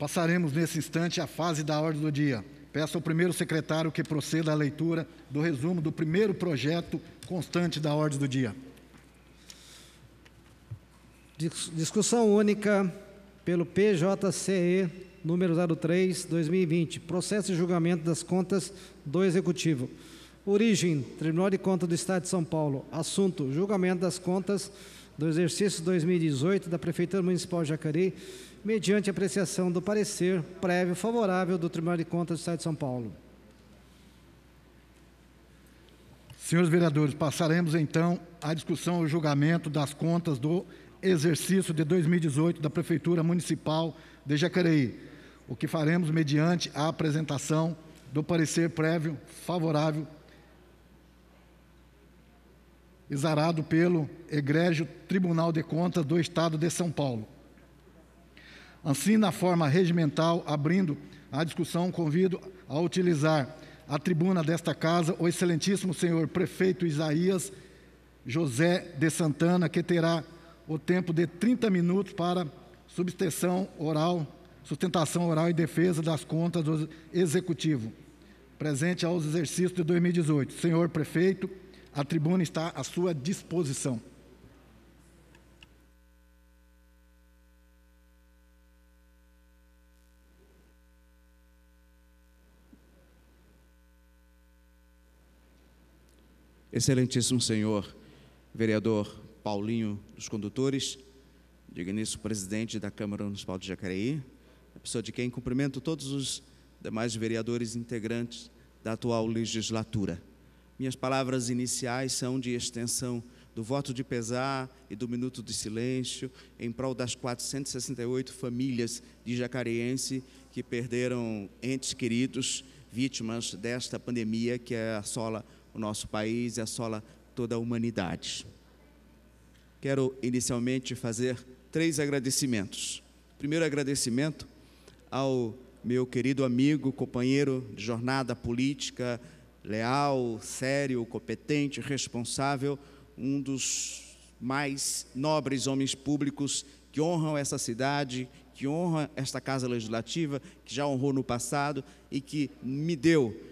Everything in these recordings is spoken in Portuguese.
Passaremos nesse instante à fase da ordem do dia. Peço ao primeiro secretário que proceda à leitura do resumo do primeiro projeto constante da ordem do dia. Discussão única pelo PJCE número 03/2020, processo de julgamento das contas do Executivo. Origem: Tribunal de Contas do Estado de São Paulo. Assunto: julgamento das contas do exercício 2018 da Prefeitura Municipal de Jacareí, mediante apreciação do parecer prévio favorável do Tribunal de Contas do Estado de São Paulo. Senhores vereadores, passaremos então à discussão e julgamento das contas do exercício de 2018 da Prefeitura Municipal de Jacareí, o que faremos mediante a apresentação do parecer prévio favorável exarado pelo egrégio Tribunal de Contas do Estado de São Paulo. Assim, na forma regimental, abrindo a discussão, convido a utilizar a tribuna desta casa o excelentíssimo senhor prefeito Isaías José de Santana, que terá o tempo de 30 minutos para sustentação oral e defesa das contas do Executivo, presente aos exercícios de 2018. Senhor prefeito, a tribuna está à sua disposição. Excelentíssimo senhor vereador Paulinho dos Condutores, digníssimo presidente da Câmara Municipal de Jacareí, a pessoa de quem cumprimento todos os demais vereadores integrantes da atual legislatura. Minhas palavras iniciais são de extensão do voto de pesar e do minuto de silêncio em prol das 468 famílias de jacareense que perderam entes queridos, vítimas desta pandemia que assola o nosso país e assola toda a humanidade. Quero inicialmente fazer 3 agradecimentos. Primeiro agradecimento ao meu querido amigo, companheiro de jornada política, leal, sério, competente, responsável, um dos mais nobres homens públicos que honram essa cidade, que honra esta Casa Legislativa, que já honrou no passado e que me deu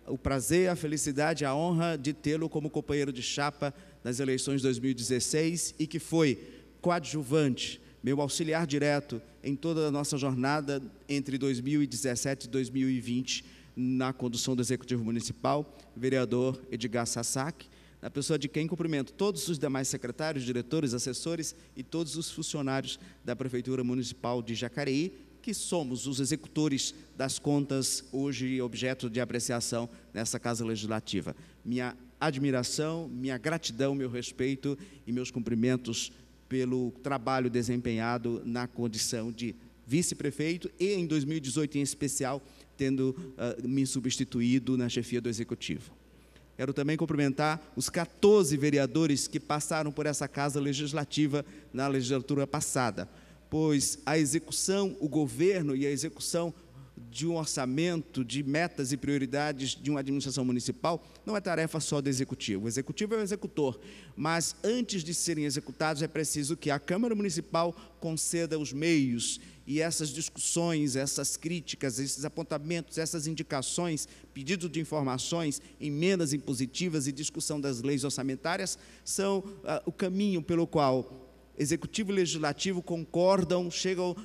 o prazer, a felicidade, a honra de tê-lo como companheiro de chapa nas eleições de 2016 e que foi coadjuvante, meu auxiliar direto em toda a nossa jornada entre 2017 e 2020 na condução do Executivo Municipal, vereador Edgar Sasaki, na pessoa de quem cumprimento todos os demais secretários, diretores, assessores e todos os funcionários da Prefeitura Municipal de Jacareí, que somos os executores das contas hoje objeto de apreciação nessa Casa Legislativa. Minha admiração, minha gratidão, meu respeito e meus cumprimentos pelo trabalho desempenhado na condição de vice-prefeito e, em 2018 em especial, tendo me substituído na chefia do Executivo. Quero também cumprimentar os 14 vereadores que passaram por essa Casa Legislativa na legislatura passada, pois a execução, o governo e a execução de um orçamento, de metas e prioridades de uma administração municipal, não é tarefa só do Executivo. O Executivo é o executor, mas antes de serem executados é preciso que a Câmara Municipal conceda os meios e essas discussões, essas críticas, esses apontamentos, essas indicações, pedidos de informações, emendas impositivas e discussão das leis orçamentárias são o caminho pelo qual Executivo e Legislativo concordam, chegam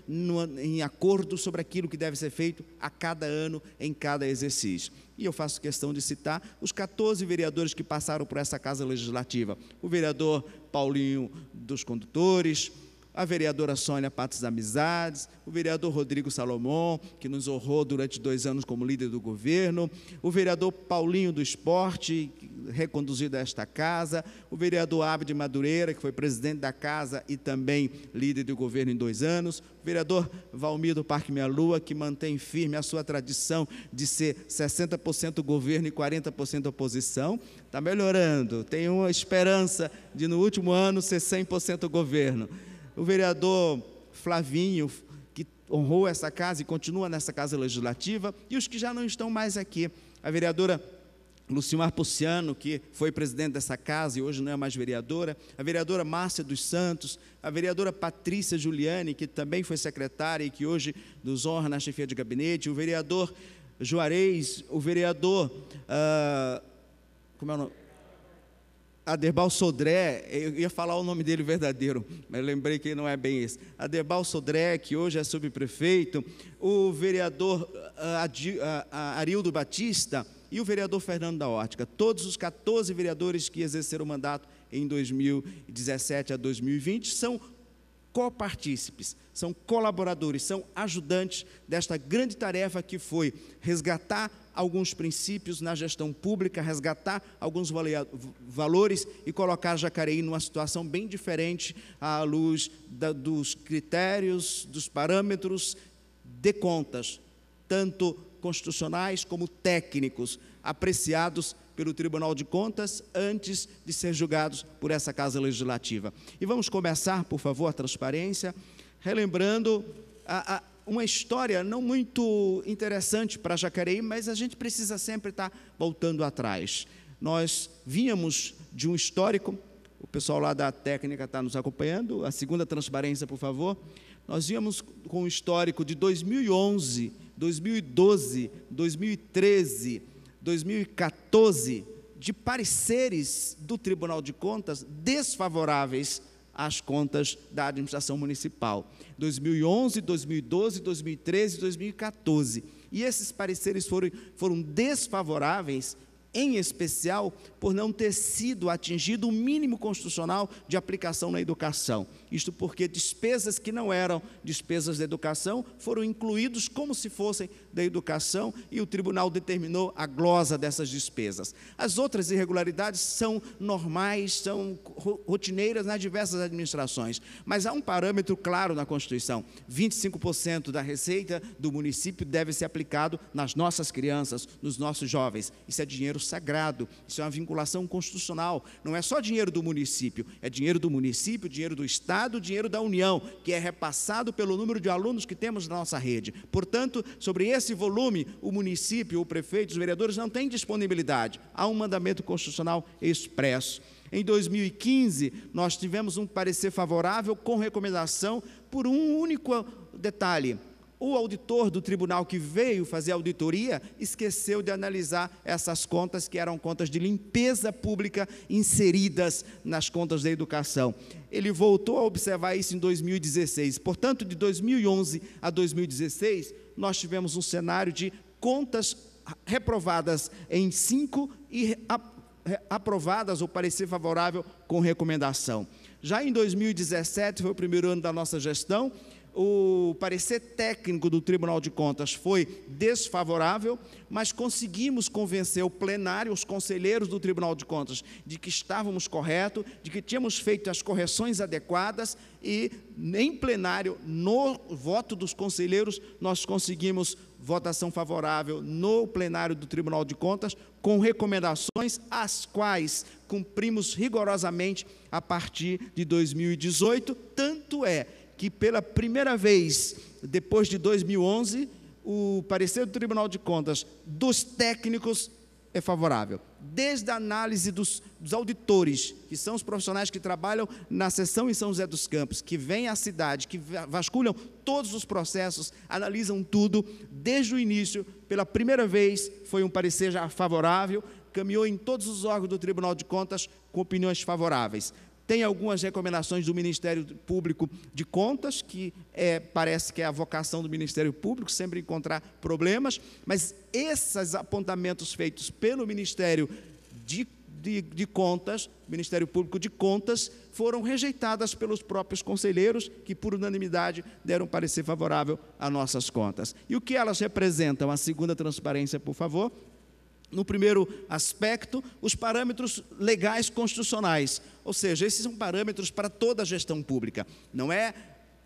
em acordo sobre aquilo que deve ser feito a cada ano, em cada exercício. E eu faço questão de citar os 14 vereadores que passaram por essa Casa Legislativa. O vereador Paulinho dos Condutores, a vereadora Sônia Patos Amizades, o vereador Rodrigo Salomão, que nos honrou durante 2 anos como líder do governo, o vereador Paulinho do Esporte, reconduzido a esta casa, o vereador Abde Madureira, que foi presidente da casa e também líder do governo em 2 anos, o vereador Valmir do Parque Minha Lua, que mantém firme a sua tradição de ser 60% governo e 40% oposição, está melhorando, tem uma esperança de no último ano ser 100% governo. O vereador Flavinho, que honrou essa casa e continua nessa Casa Legislativa, e os que já não estão mais aqui. A vereadora Lucimar Puciano, que foi presidente dessa casa e hoje não é mais vereadora, a vereadora Márcia dos Santos, a vereadora Patrícia Giuliani, que também foi secretária e que hoje nos honra na chefia de gabinete, o vereador Juarez, o vereador, como é o nome? Aderbal Sodré, eu ia falar o nome dele verdadeiro, mas lembrei que não é bem esse. Aderbal Sodré, que hoje é subprefeito, o vereador Arildo Batista e o vereador Fernando da Hórtica, todos os 14 vereadores que exerceram o mandato em 2017 a 2020 são copartícipes, são colaboradores, são ajudantes desta grande tarefa que foi resgatar alguns princípios na gestão pública, resgatar alguns valores e colocar Jacareí numa situação bem diferente à luz dos critérios, dos parâmetros de contas, tanto constitucionais como técnicos, apreciados pelo Tribunal de Contas antes de ser julgados por essa Casa Legislativa. E vamos começar, por favor, a transparência, relembrando uma história não muito interessante para Jacareí, mas a gente precisa sempre estar voltando atrás. Nós vínhamos de um histórico, o pessoal lá da técnica está nos acompanhando, a segunda transparência, por favor. Nós vínhamos com um histórico de 2011, 2012, 2013, 2014, de pareceres do Tribunal de Contas desfavoráveis às contas da administração municipal. 2011, 2012, 2013 e 2014. E esses pareceres foram desfavoráveis, em especial, por não ter sido atingido o mínimo constitucional de aplicação na educação. Isto porque despesas que não eram despesas da educação foram incluídos como se fossem da educação e o tribunal determinou a glosa dessas despesas. As outras irregularidades são normais, são rotineiras nas diversas administrações, mas há um parâmetro claro na Constituição: 25% da receita do município deve ser aplicado nas nossas crianças, nos nossos jovens. Isso é dinheiro sagrado, isso é uma vinculação constitucional, não é só dinheiro do município, é dinheiro do município, dinheiro do Estado, dinheiro da União, que é repassado pelo número de alunos que temos na nossa rede. Portanto, sobre esse volume, o município, o prefeito, os vereadores não têm disponibilidade, há um mandamento constitucional expresso. Em 2015, nós tivemos um parecer favorável com recomendação por um único detalhe: o auditor do tribunal que veio fazer a auditoria esqueceu de analisar essas contas, que eram contas de limpeza pública inseridas nas contas da educação. Ele voltou a observar isso em 2016. Portanto, de 2011 a 2016, nós tivemos um cenário de contas reprovadas em 5 e aprovadas ou parecer favorável com recomendação. Já em 2017, foi o primeiro ano da nossa gestão, o parecer técnico do Tribunal de Contas foi desfavorável, mas conseguimos convencer o plenário, os conselheiros do Tribunal de Contas, de que estávamos corretos, de que tínhamos feito as correções adequadas e, em plenário, no voto dos conselheiros, nós conseguimos votação favorável no plenário do Tribunal de Contas, com recomendações as quais cumprimos rigorosamente a partir de 2018, tanto é que pela primeira vez, depois de 2011, o parecer do Tribunal de Contas dos técnicos é favorável. Desde a análise dos auditores, que são os profissionais que trabalham na seção em São José dos Campos, que vêm à cidade, que vasculham todos os processos, analisam tudo, desde o início, pela primeira vez, foi um parecer já favorável, caminhou em todos os órgãos do Tribunal de Contas com opiniões favoráveis. Tem algumas recomendações do Ministério Público de Contas, que parece que é a vocação do Ministério Público, sempre encontrar problemas, mas esses apontamentos feitos pelo Ministério de Contas, Ministério Público de Contas, foram rejeitadas pelos próprios conselheiros, que por unanimidade deram parecer favorável a nossas contas. E o que elas representam? A segunda transparência, por favor. No primeiro aspecto, os parâmetros legais constitucionais, ou seja, esses são parâmetros para toda a gestão pública, não é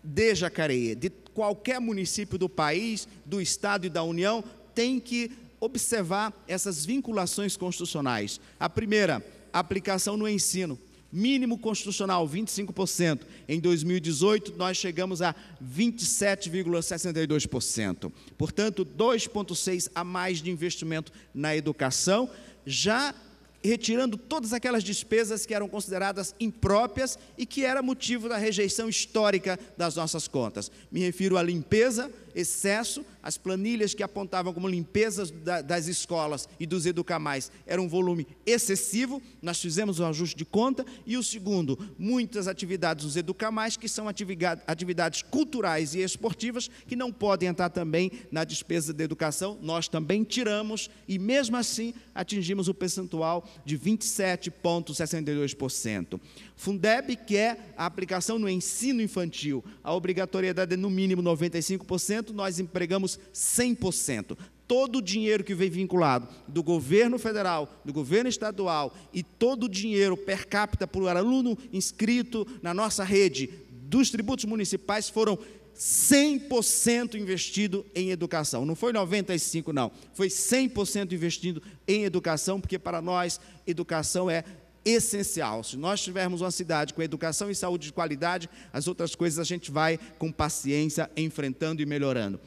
de Jacareí, de qualquer município do país, do Estado e da União, tem que observar essas vinculações constitucionais. A primeira, aplicação no ensino. Mínimo constitucional, 25%. Em 2018, nós chegamos a 27,62%. Portanto, 2,6% a mais de investimento na educação, já retirando todas aquelas despesas que eram consideradas impróprias e que era motivo da rejeição histórica das nossas contas. Me refiro à limpeza, excesso, as planilhas que apontavam como limpezas das escolas e dos Educamais era um volume excessivo, nós fizemos um ajuste de conta. E o segundo, muitas atividades dos Educamais, que são atividades culturais e esportivas, que não podem entrar também na despesa da educação, nós também tiramos, e mesmo assim atingimos o percentual de 27,62%. Fundeb, que é a aplicação no ensino infantil, a obrigatoriedade é no mínimo 95%, nós empregamos 100%. Todo o dinheiro que vem vinculado do governo federal, do governo estadual e todo o dinheiro per capita por aluno inscrito na nossa rede dos tributos municipais foram 100% investido em educação. Não foi 95%, não. Foi 100% investido em educação, porque para nós, educação é essencial. Se nós tivermos uma cidade com educação e saúde de qualidade, as outras coisas a gente vai com paciência enfrentando e melhorando.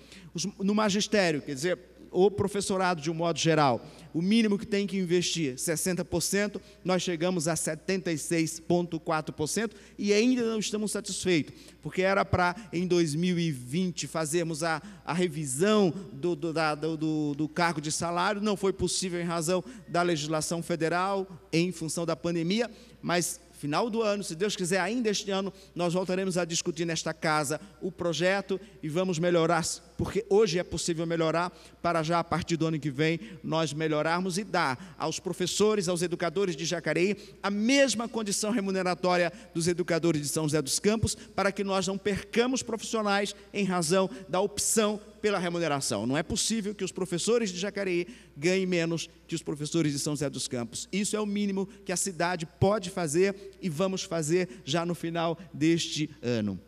No magistério, quer dizer, o professorado de um modo geral, o mínimo que tem que investir, 60%, nós chegamos a 76,4% e ainda não estamos satisfeitos, porque era para, em 2020, fazermos a revisão do cargo de salário, não foi possível em razão da legislação federal, em função da pandemia, mas final do ano, se Deus quiser, ainda este ano, nós voltaremos a discutir nesta casa o projeto e vamos melhorar, porque hoje é possível melhorar, para já a partir do ano que vem nós melhorarmos e dar aos professores, aos educadores de Jacareí, a mesma condição remuneratória dos educadores de São José dos Campos, para que nós não percamos profissionais em razão da opção pela remuneração. Não é possível que os professores de Jacareí ganhem menos que os professores de São José dos Campos. Isso é o mínimo que a cidade pode fazer e vamos fazer já no final deste ano.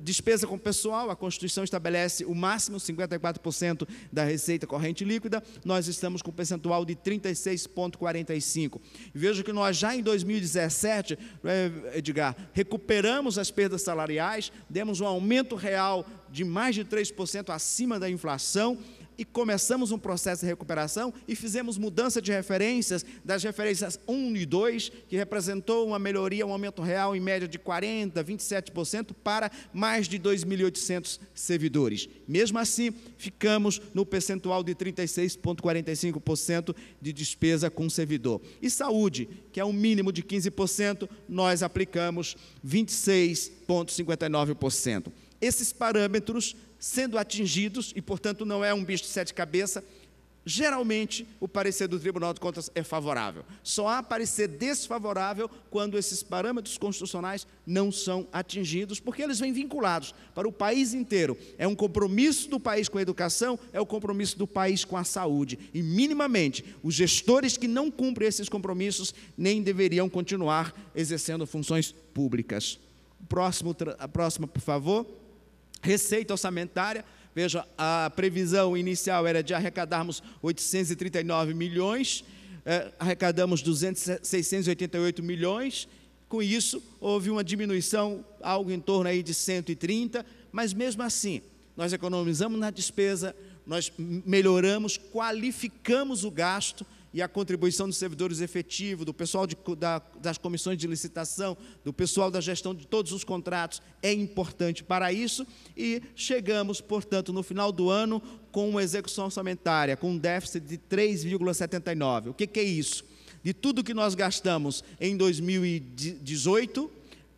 Despesa com pessoal, a Constituição estabelece o máximo 54% da receita corrente líquida, nós estamos com um percentual de 36,45%. Vejo que nós já em 2017, Edgar, recuperamos as perdas salariais, demos um aumento real de mais de 3% acima da inflação, e começamos um processo de recuperação e fizemos mudança de referências, das referências 1 e 2, que representou uma melhoria, um aumento real em média de 40%, 27% para mais de 2.800 servidores. Mesmo assim, ficamos no percentual de 36,45% de despesa com servidor. E saúde, que é um mínimo de 15%, nós aplicamos 26,59%. Esses parâmetros sendo atingidos, e, portanto, não é um bicho de sete cabeças, geralmente o parecer do Tribunal de Contas é favorável. Só há parecer desfavorável quando esses parâmetros constitucionais não são atingidos, porque eles vêm vinculados para o país inteiro. É um compromisso do país com a educação, é o compromisso do país com a saúde. E, minimamente, os gestores que não cumprem esses compromissos nem deveriam continuar exercendo funções públicas. A próxima, por favor. Receita orçamentária, veja, a previsão inicial era de arrecadarmos 839 milhões, arrecadamos 688 milhões, com isso houve uma diminuição, algo em torno aí de 130, mas mesmo assim, nós economizamos na despesa, nós melhoramos, qualificamos o gasto, e a contribuição dos servidores efetivos, do pessoal das comissões de licitação, do pessoal da gestão de todos os contratos, é importante para isso, e chegamos, portanto, no final do ano, com uma execução orçamentária, com um déficit de 3,79. O que é isso? De tudo que nós gastamos em 2018,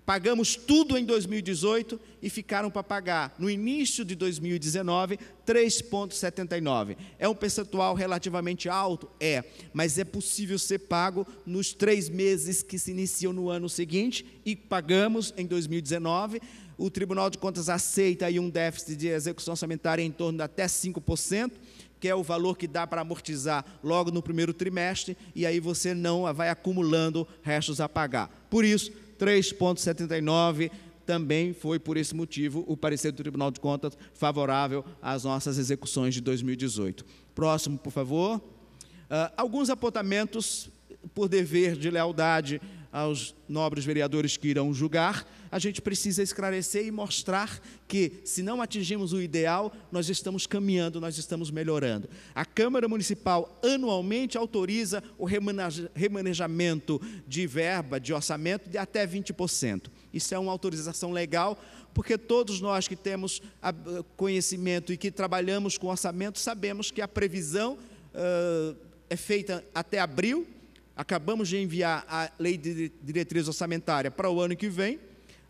pagamos tudo em 2018 e ficaram para pagar, no início de 2019, 3,79. É um percentual relativamente alto? É, mas é possível ser pago nos 3 meses que se iniciam no ano seguinte e pagamos em 2019. O Tribunal de Contas aceita aí um déficit de execução orçamentária em torno de até 5%, que é o valor que dá para amortizar logo no primeiro trimestre, e aí você não vai acumulando restos a pagar. Por isso, 3,79, também foi por esse motivo o parecer do Tribunal de Contas favorável às nossas execuções de 2018. Próximo, por favor. Alguns apontamentos, por dever de lealdade aos nobres vereadores que irão julgar, a gente precisa esclarecer e mostrar que, se não atingimos o ideal, nós estamos caminhando, nós estamos melhorando. A Câmara Municipal anualmente autoriza o remanejamento de verba, de orçamento, de até 20%. Isso é uma autorização legal, porque todos nós que temos conhecimento e que trabalhamos com orçamento, sabemos que a previsão é feita até abril. Acabamos de enviar a Lei de Diretriz Orçamentária para o ano que vem.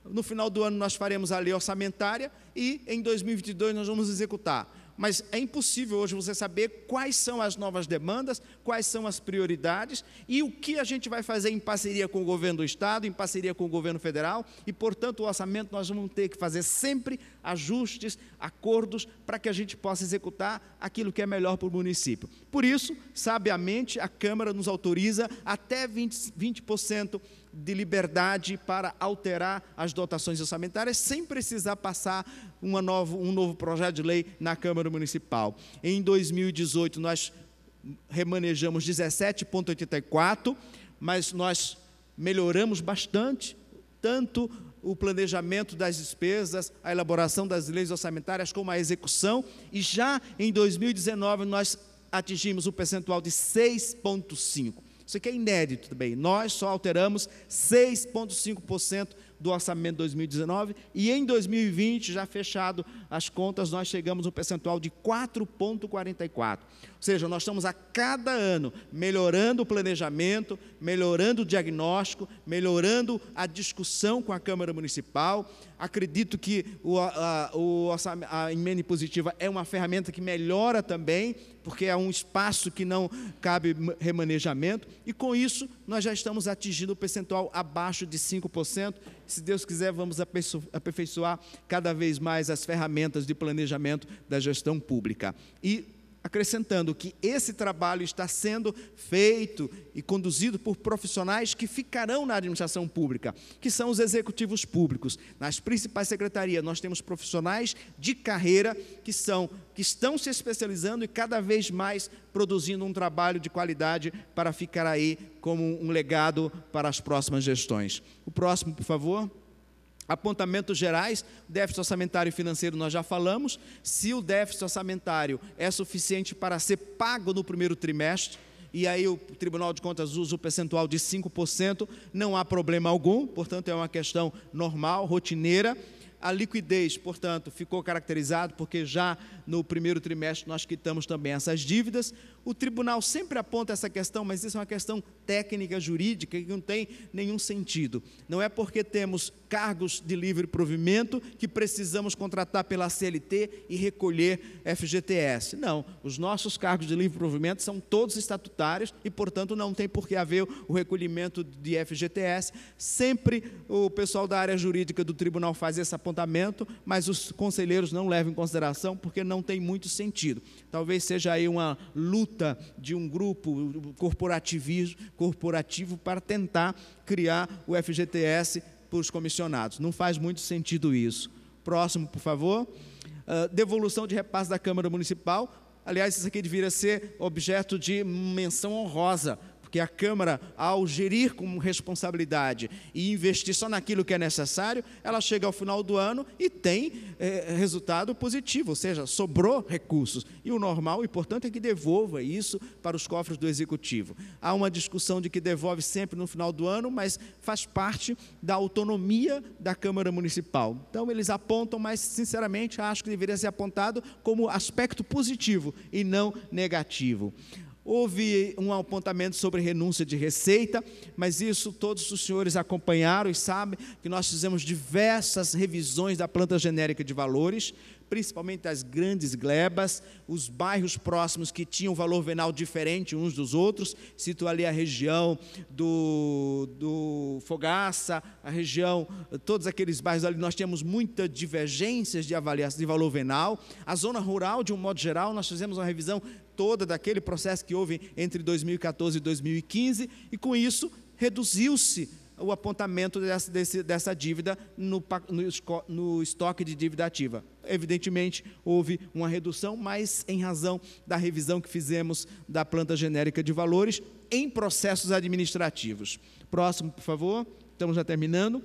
No final do ano nós faremos a lei orçamentária e em 2022 nós vamos executar. Mas é impossível hoje você saber quais são as novas demandas, quais são as prioridades e o que a gente vai fazer em parceria com o governo do Estado, em parceria com o governo federal, e, portanto, o orçamento nós vamos ter que fazer sempre ajustes, acordos, para que a gente possa executar aquilo que é melhor para o município. Por isso, sabiamente, a Câmara nos autoriza até 20% de liberdade para alterar as dotações orçamentárias, sem precisar passar um novo projeto de lei na Câmara Municipal. Em 2018, nós remanejamos 17,84, mas nós melhoramos bastante, tanto o planejamento das despesas, a elaboração das leis orçamentárias, como a execução, e já em 2019 nós atingimos o percentual de 6,5%. Isso aqui é inédito também. Nós só alteramos 6,5% do orçamento de 2019 e em 2020, já fechado as contas, nós chegamos no percentual de 4,44%. Ou seja, nós estamos a cada ano melhorando o planejamento, melhorando o diagnóstico, melhorando a discussão com a Câmara Municipal. Acredito que a emenda impositiva é uma ferramenta que melhora também, porque é um espaço que não cabe remanejamento, e com isso nós já estamos atingindo o percentual abaixo de 5%. Se Deus quiser, vamos aperfeiçoar cada vez mais as ferramentas de planejamento da gestão pública. E acrescentando que esse trabalho está sendo feito e conduzido por profissionais que ficarão na administração pública, que são os executivos públicos. Nas principais secretarias, nós temos profissionais de carreira que estão se especializando e cada vez mais produzindo um trabalho de qualidade para ficar aí como um legado para as próximas gestões. O próximo, por favor. Apontamentos gerais, déficit orçamentário e financeiro nós já falamos. Se o déficit orçamentário é suficiente para ser pago no primeiro trimestre, e aí o Tribunal de Contas usa o percentual de 5%, não há problema algum, portanto é uma questão normal, rotineira. A liquidez, portanto, ficou caracterizado porque já no primeiro trimestre nós quitamos também essas dívidas. O tribunal sempre aponta essa questão, mas isso é uma questão técnica, jurídica, que não tem nenhum sentido. Não é porque temos cargos de livre provimento que precisamos contratar pela CLT e recolher FGTS. Não, os nossos cargos de livre provimento são todos estatutários e, portanto, não tem por que haver o recolhimento de FGTS. Sempre o pessoal da área jurídica do tribunal faz esse apontamento, mas os conselheiros não levam em consideração porque não tem muito sentido. Talvez seja aí uma luta de um grupo corporativo para tentar criar o FGTS para os comissionados. Não faz muito sentido isso. Próximo, por favor. Devolução de repasse da Câmara Municipal. Aliás, isso aqui deveria ser objeto de menção honrosa, porque a Câmara, ao gerir com responsabilidade e investir só naquilo que é necessário, ela chega ao final do ano e tem resultado positivo, ou seja, sobrou recursos. E o normal e importante é que devolva isso para os cofres do Executivo. Há uma discussão de que devolve sempre no final do ano, mas faz parte da autonomia da Câmara Municipal. Então, eles apontam, mas, sinceramente, acho que deveria ser apontado como aspecto positivo e não negativo. Houve um apontamento sobre renúncia de receita, mas isso todos os senhores acompanharam e sabem que nós fizemos diversas revisões da planta genérica de valores, principalmente as grandes glebas, os bairros próximos que tinham valor venal diferente uns dos outros. Cito ali a região do Fogaça, a região, todos aqueles bairros ali, nós tínhamos muitas divergências de avaliação de valor venal. A zona rural, de um modo geral, nós fizemos uma revisão toda daquele processo que houve entre 2014 e 2015, e com isso reduziu-se o apontamento dessa dívida no estoque de dívida ativa. Evidentemente, houve uma redução, mas em razão da revisão que fizemos da planta genérica de valores em processos administrativos. Próximo, por favor. Estamos já terminando.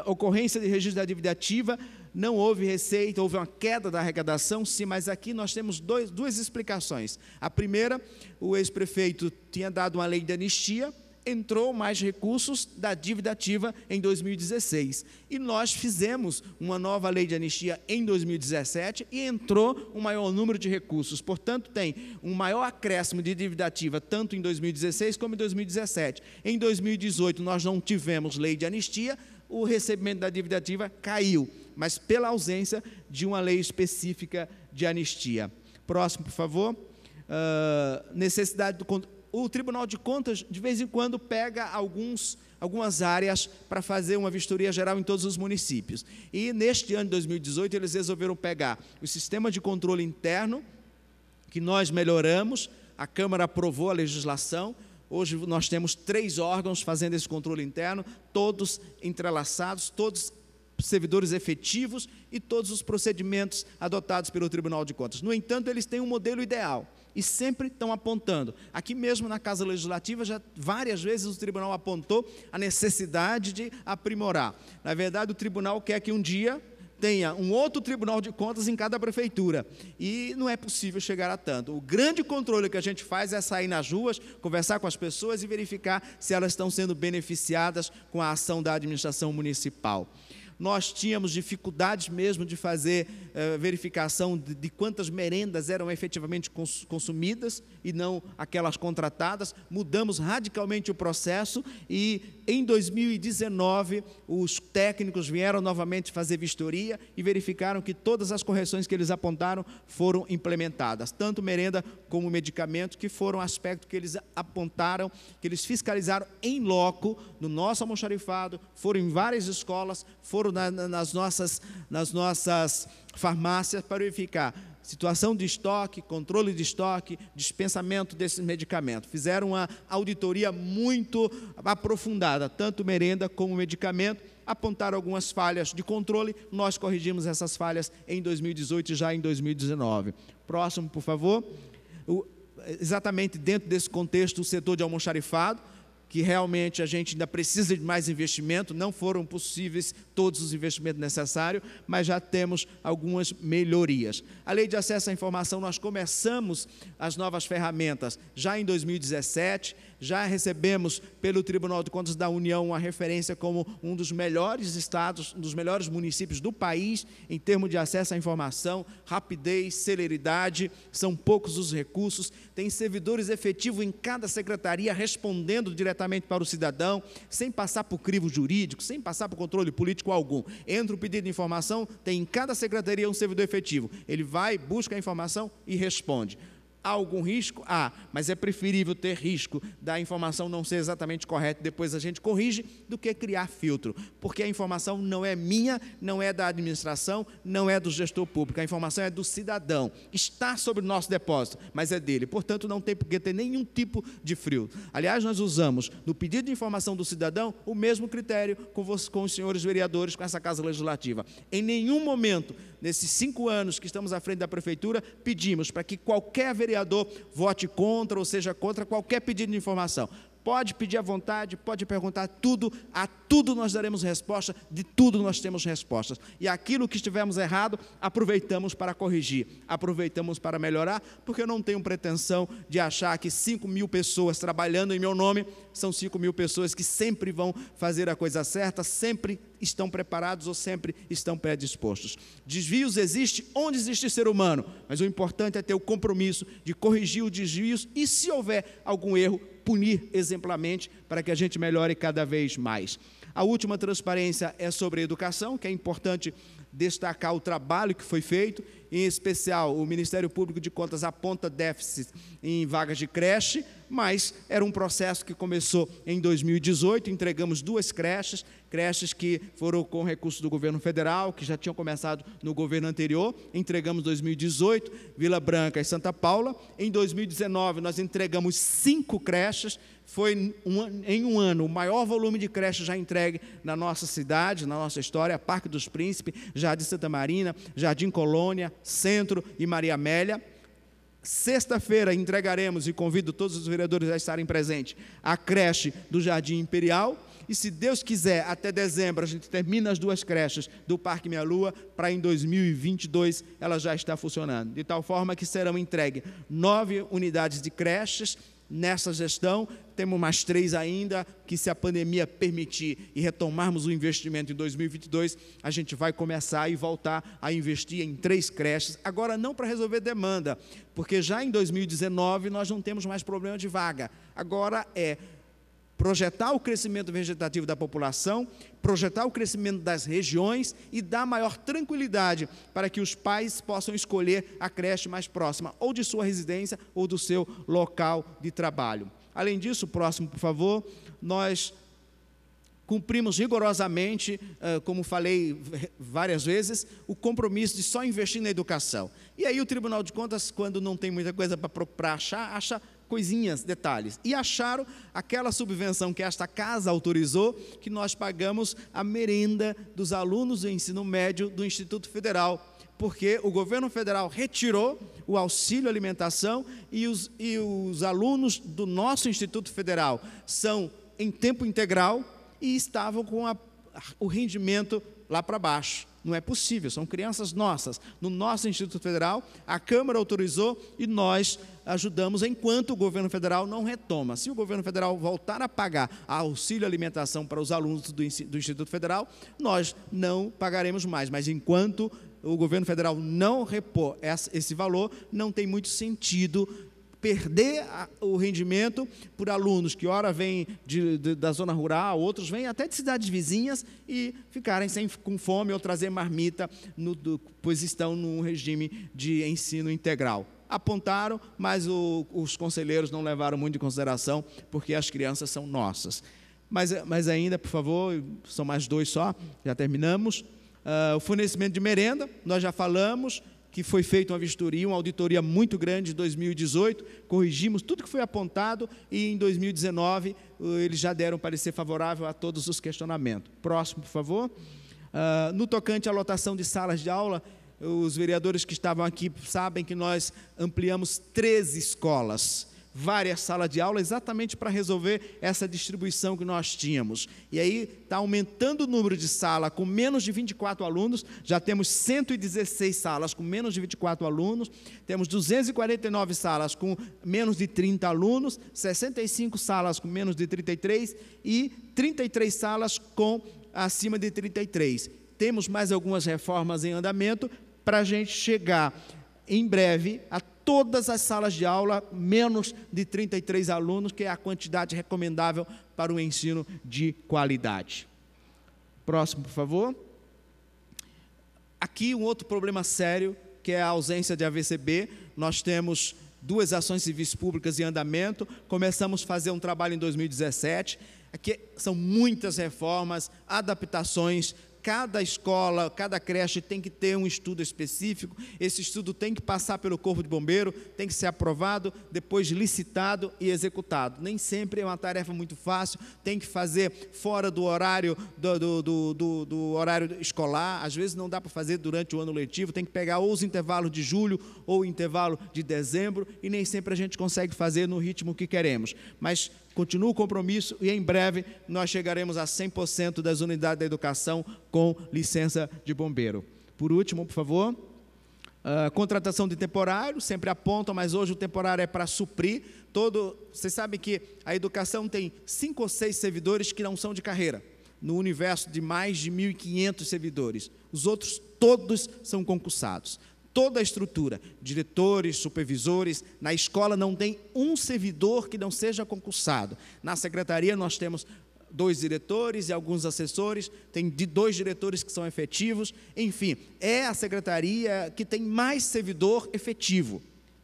Ocorrência de registro da dívida ativa, não houve receita, houve uma queda da arrecadação, sim, mas aqui nós temos duas explicações. A primeira, o ex-prefeito tinha dado uma lei de anistia, entrou mais recursos da dívida ativa em 2016. E nós fizemos uma nova lei de anistia em 2017 e entrou um maior número de recursos. Portanto, tem um maior acréscimo de dívida ativa, tanto em 2016 como em 2017. Em 2018, nós não tivemos lei de anistia, o recebimento da dívida ativa caiu, mas pela ausência de uma lei específica de anistia. Próximo, por favor. Necessidade do... O Tribunal de Contas, de vez em quando, pega algumas áreas para fazer uma vistoria geral em todos os municípios. E, neste ano de 2018, eles resolveram pegar o sistema de controle interno, que nós melhoramos, a Câmara aprovou a legislação. Hoje nós temos 3 órgãos fazendo esse controle interno, todos entrelaçados, todos servidores efetivos e todos os procedimentos adotados pelo Tribunal de Contas. No entanto, eles têm um modelo ideal e sempre estão apontando. Aqui mesmo na Casa Legislativa, já várias vezes o Tribunal apontou a necessidade de aprimorar. Na verdade, o Tribunal quer que um dia tenha um outro Tribunal de Contas em cada prefeitura, e não é possível chegar a tanto. O grande controle que a gente faz é sair nas ruas, conversar com as pessoas e verificar se elas estão sendo beneficiadas com a ação da administração municipal. Nós tínhamos dificuldades mesmo de fazer verificação de quantas merendas eram efetivamente consumidas e não aquelas contratadas. Mudamos radicalmente o processo e, em 2019, os técnicos vieram novamente fazer vistoria e verificaram que todas as correções que eles apontaram foram implementadas, tanto merenda como medicamento, que foram aspectos que eles apontaram, que eles fiscalizaram em loco, no nosso almoxarifado, foram em várias escolas, foram nas nossas farmácias para verificar situação de estoque, controle de estoque, dispensamento desses medicamentos. Fizeram uma auditoria muito aprofundada, tanto merenda como medicamento, apontaram algumas falhas de controle, nós corrigimos essas falhas em 2018 e já em 2019. Próximo, por favor. Exatamente dentro desse contexto, o setor de almoxarifado, que realmente a gente ainda precisa de mais investimento, não foram possíveis todos os investimentos necessários, mas já temos algumas melhorias. A Lei de Acesso à Informação, nós começamos as novas ferramentas já em 2017, já recebemos pelo Tribunal de Contas da União uma referência como um dos melhores estados, um dos melhores municípios do país, em termos de acesso à informação, rapidez, celeridade, são poucos os recursos, tem servidores efetivos em cada secretaria respondendo diretamente para o cidadão, sem passar por crivo jurídico, sem passar por controle político algum. Entra o pedido de informação, tem em cada secretaria um servidor efetivo, ele vai, busca a informação e responde. Há algum risco? Há, mas é preferível ter risco da informação não ser exatamente correta, depois a gente corrige, do que criar filtro, porque a informação não é minha, não é da administração, não é do gestor público, a informação é do cidadão, está sobre o nosso depósito, mas é dele, portanto não tem por que ter nenhum tipo de frio. Aliás, nós usamos no pedido de informação do cidadão o mesmo critério com os senhores vereadores, com essa Casa Legislativa. Em nenhum momento, nesses 5 anos que estamos à frente da Prefeitura, pedimos para que qualquer vereador vote contra, ou seja, contra qualquer pedido de informação. Pode pedir à vontade, pode perguntar tudo, a tudo nós daremos resposta, de tudo nós temos respostas. E aquilo que estivermos errado, aproveitamos para corrigir, aproveitamos para melhorar, porque eu não tenho pretensão de achar que 5.000 pessoas trabalhando em meu nome são 5.000 pessoas que sempre vão fazer a coisa certa, sempre estão preparados ou sempre estão predispostos. Desvios existem onde existe ser humano, mas o importante é ter o compromisso de corrigir os desvios e, se houver algum erro, punir exemplarmente para que a gente melhore cada vez mais. A última transparência é sobre a educação, que é importante destacar o trabalho que foi feito, em especial o Ministério Público de Contas aponta déficit em vagas de creche, mas era um processo que começou em 2018, entregamos 2 creches que foram com recursos do governo federal, que já tinham começado no governo anterior, entregamos em 2018, Vila Branca e Santa Paula. Em 2019, nós entregamos 5 creches, foi em um ano o maior volume de creches já entregue na nossa cidade, na nossa história, Parque dos Príncipes, Jardim Santa Marina, Jardim Colônia, Centro e Maria Amélia. Sexta-feira entregaremos, e convido todos os vereadores a estarem presentes, a creche do Jardim Imperial, e se Deus quiser, até dezembro, a gente termina as 2 creches do Parque Minha Lua, para em 2022 ela já está funcionando, de tal forma que serão entregues 9 unidades de creches nessa gestão. Temos mais 3 ainda, que se a pandemia permitir e retomarmos o investimento em 2022, a gente vai começar e voltar a investir em 3 creches, agora não para resolver demanda, porque já em 2019 nós não temos mais problema de vaga, agora é projetar o crescimento vegetativo da população, projetar o crescimento das regiões e dar maior tranquilidade para que os pais possam escolher a creche mais próxima, ou de sua residência, ou do seu local de trabalho. Além disso, próximo, por favor, nós cumprimos rigorosamente, como falei várias vezes, o compromisso de só investir na educação. E aí o Tribunal de Contas, quando não tem muita coisa para achar, acha coisinhas, detalhes. E acharam aquela subvenção que esta casa autorizou, que nós pagamos a merenda dos alunos do ensino médio do Instituto Federal, porque o governo federal retirou o auxílio alimentação e os alunos do nosso Instituto Federal são em tempo integral e estavam com o rendimento lá para baixo. Não é possível, são crianças nossas. No nosso Instituto Federal, a Câmara autorizou e nós ajudamos enquanto o governo federal não retoma. Se o governo federal voltar a pagar a auxílio alimentação para os alunos do Instituto Federal, nós não pagaremos mais. Mas enquanto o governo federal não repor esse valor, não tem muito sentido perder o rendimento por alunos que ora vêm da zona rural, outros vêm até de cidades vizinhas e ficarem com fome ou trazer marmita, pois estão num regime de ensino integral. Apontaram, mas os conselheiros não levaram muito em consideração, porque as crianças são nossas. Mas ainda, por favor, são mais 2 só, já terminamos. O fornecimento de merenda, nós já falamos, que foi feita uma vistoria, uma auditoria muito grande em 2018, corrigimos tudo que foi apontado e em 2019 eles já deram parecer favorável a todos os questionamentos. Próximo, por favor. No tocante à lotação de salas de aula, os vereadores que estavam aqui sabem que nós ampliamos 13 escolas, várias salas de aula, exatamente para resolver essa distribuição que nós tínhamos. E aí está aumentando o número de salas com menos de 24 alunos, já temos 116 salas com menos de 24 alunos, temos 249 salas com menos de 30 alunos, 65 salas com menos de 33 e 33 salas com acima de 33. Temos mais algumas reformas em andamento para a gente chegar em breve a todas as salas de aula, menos de 33 alunos, que é a quantidade recomendável para o ensino de qualidade. Próximo, por favor. Aqui um outro problema sério, que é a ausência de AVCB. Nós temos 2 ações civis públicas em andamento, começamos a fazer um trabalho em 2017, aqui são muitas reformas, adaptações. Cada escola, cada creche tem que ter um estudo específico, esse estudo tem que passar pelo Corpo de Bombeiro, tem que ser aprovado, depois licitado e executado. Nem sempre é uma tarefa muito fácil, tem que fazer fora do horário do horário escolar, às vezes não dá para fazer durante o ano letivo, tem que pegar ou os intervalos de julho ou o intervalo de dezembro, e nem sempre a gente consegue fazer no ritmo que queremos. Mas continua o compromisso e em breve nós chegaremos a 100% das unidades da educação com licença de bombeiro. Por último, por favor, contratação de temporário, sempre apontam, mas hoje o temporário é para suprir Vocês sabem que a educação tem 5 ou 6 servidores que não são de carreira, no universo de mais de 1.500 servidores. Os outros todos são concursados. Toda a estrutura, diretores, supervisores, na escola não tem um servidor que não seja concursado. Na secretaria nós temos 2 diretores e alguns assessores, tem 2 diretores que são efetivos, enfim, é a secretaria que tem mais servidor efetivo,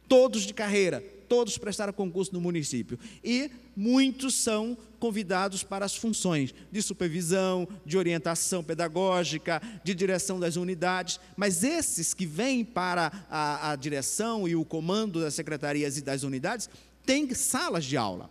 todos de carreira, todos prestaram concurso no município. E muitos são convidados para as funções de supervisão, de orientação pedagógica, de direção das unidades, mas esses que vêm para a direção e o comando das secretarias e das unidades têm salas de aula.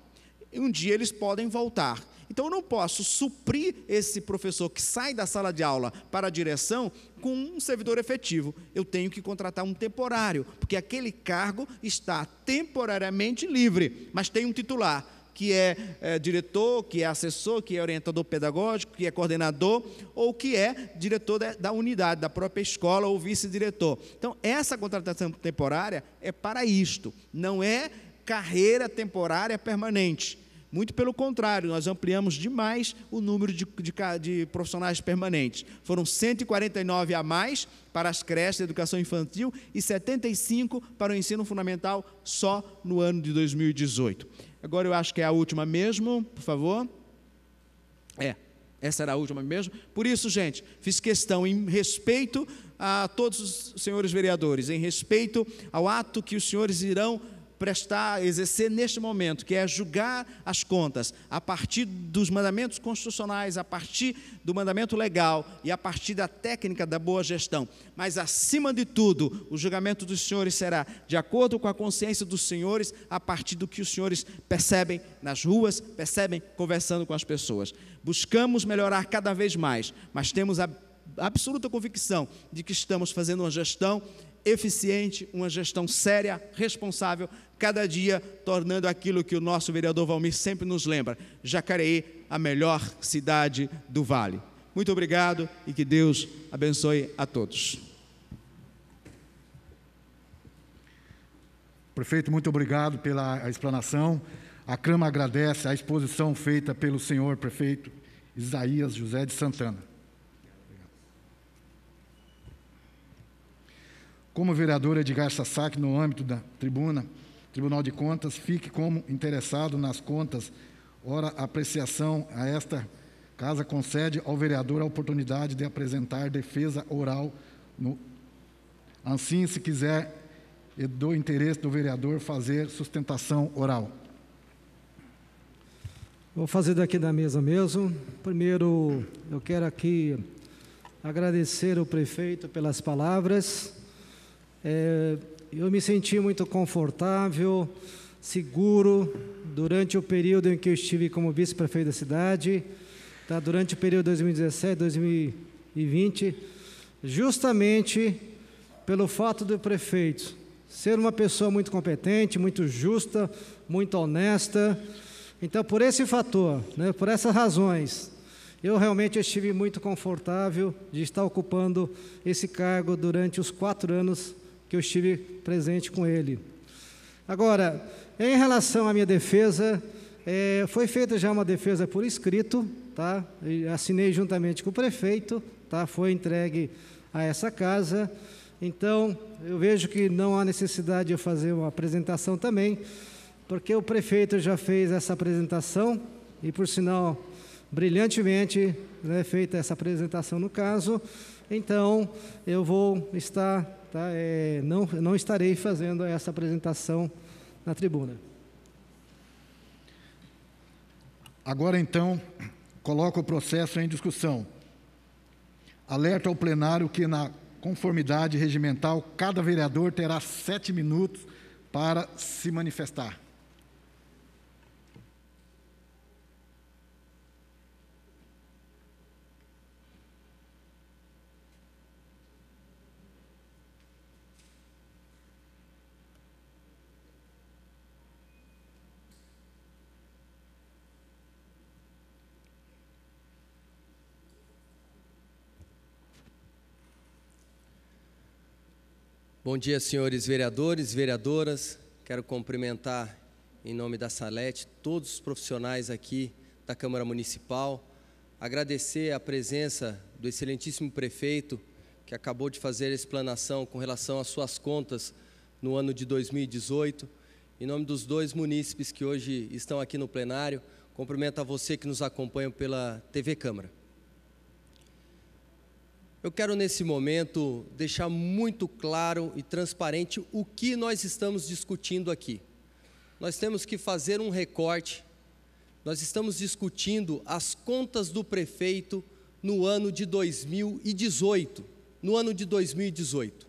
E um dia eles podem voltar. Então, eu não posso suprir esse professor que sai da sala de aula para a direção com um servidor efetivo. Eu tenho que contratar um temporário, porque aquele cargo está temporariamente livre, mas tem um titular, que é diretor, que é assessor, que é orientador pedagógico, que é coordenador, ou que é diretor da unidade, da própria escola, ou vice-diretor. Então, essa contratação temporária é para isto, não é carreira temporária permanente. Muito pelo contrário, nós ampliamos demais o número de profissionais permanentes. Foram 149 a mais para as creches de educação infantil e 75 para o ensino fundamental só no ano de 2018. Agora eu acho que é a última mesmo, por favor. Essa era a última mesmo. Por isso, gente, fiz questão, em respeito a todos os senhores vereadores, em respeito ao ato que os senhores irão exercer neste momento, que é julgar as contas a partir dos mandamentos constitucionais, a partir do mandamento legal e a partir da técnica da boa gestão. Mas, acima de tudo, o julgamento dos senhores será de acordo com a consciência dos senhores, a partir do que os senhores percebem nas ruas, percebem conversando com as pessoas. Buscamos melhorar cada vez mais, mas temos a absoluta convicção de que estamos fazendo uma gestão eficiente, uma gestão séria, responsável, cada dia tornando aquilo que o nosso vereador Valmir sempre nos lembra: Jacareí, a melhor cidade do Vale. Muito obrigado e que Deus abençoe a todos. Prefeito, muito obrigado pela explanação. A Câmara agradece a exposição feita pelo senhor prefeito Isaías José de Santana. Como o vereador Edgar Sasaki, no âmbito da Tribunal de Contas, fique como interessado nas contas, ora, a apreciação a esta casa concede ao vereador a oportunidade de apresentar defesa oral, assim, se quiser, e do interesse do vereador, fazer sustentação oral. Vou fazer daqui da mesa mesmo. Primeiro, eu quero aqui agradecer ao prefeito pelas palavras. Eu me senti muito confortável, seguro, durante o período em que eu estive como vice-prefeito da cidade, durante o período 2017-2020, justamente pelo fato do prefeito ser uma pessoa muito competente, muito justa, muito honesta. Então, por esse fator, por essas razões, eu realmente estive muito confortável de estar ocupando esse cargo durante os 4 anos que eu estive presente com ele. Agora, em relação à minha defesa, foi feita já uma defesa por escrito, assinei juntamente com o prefeito, foi entregue a essa casa. Então, eu vejo que não há necessidade de eu fazer uma apresentação também, porque o prefeito já fez essa apresentação, e por sinal, brilhantemente, feita essa apresentação no caso. Então, eu vou estar, não estarei fazendo essa apresentação na tribuna. Agora, então, coloco o processo em discussão. Alerta ao plenário que, na conformidade regimental, cada vereador terá 7 minutos para se manifestar. Bom dia, senhores vereadores, vereadoras. Quero cumprimentar, em nome da Salete, todos os profissionais aqui da Câmara Municipal. Agradecer a presença do excelentíssimo prefeito, que acabou de fazer a explanação com relação às suas contas no ano de 2018. Em nome dos 2 munícipes que hoje estão aqui no plenário, cumprimento a você que nos acompanha pela TV Câmara. Eu quero, nesse momento, deixar muito claro e transparente o que nós estamos discutindo aqui. nós temos que fazer um recorte. Nós estamos discutindo as contas do prefeito no ano de 2018. No ano de 2018.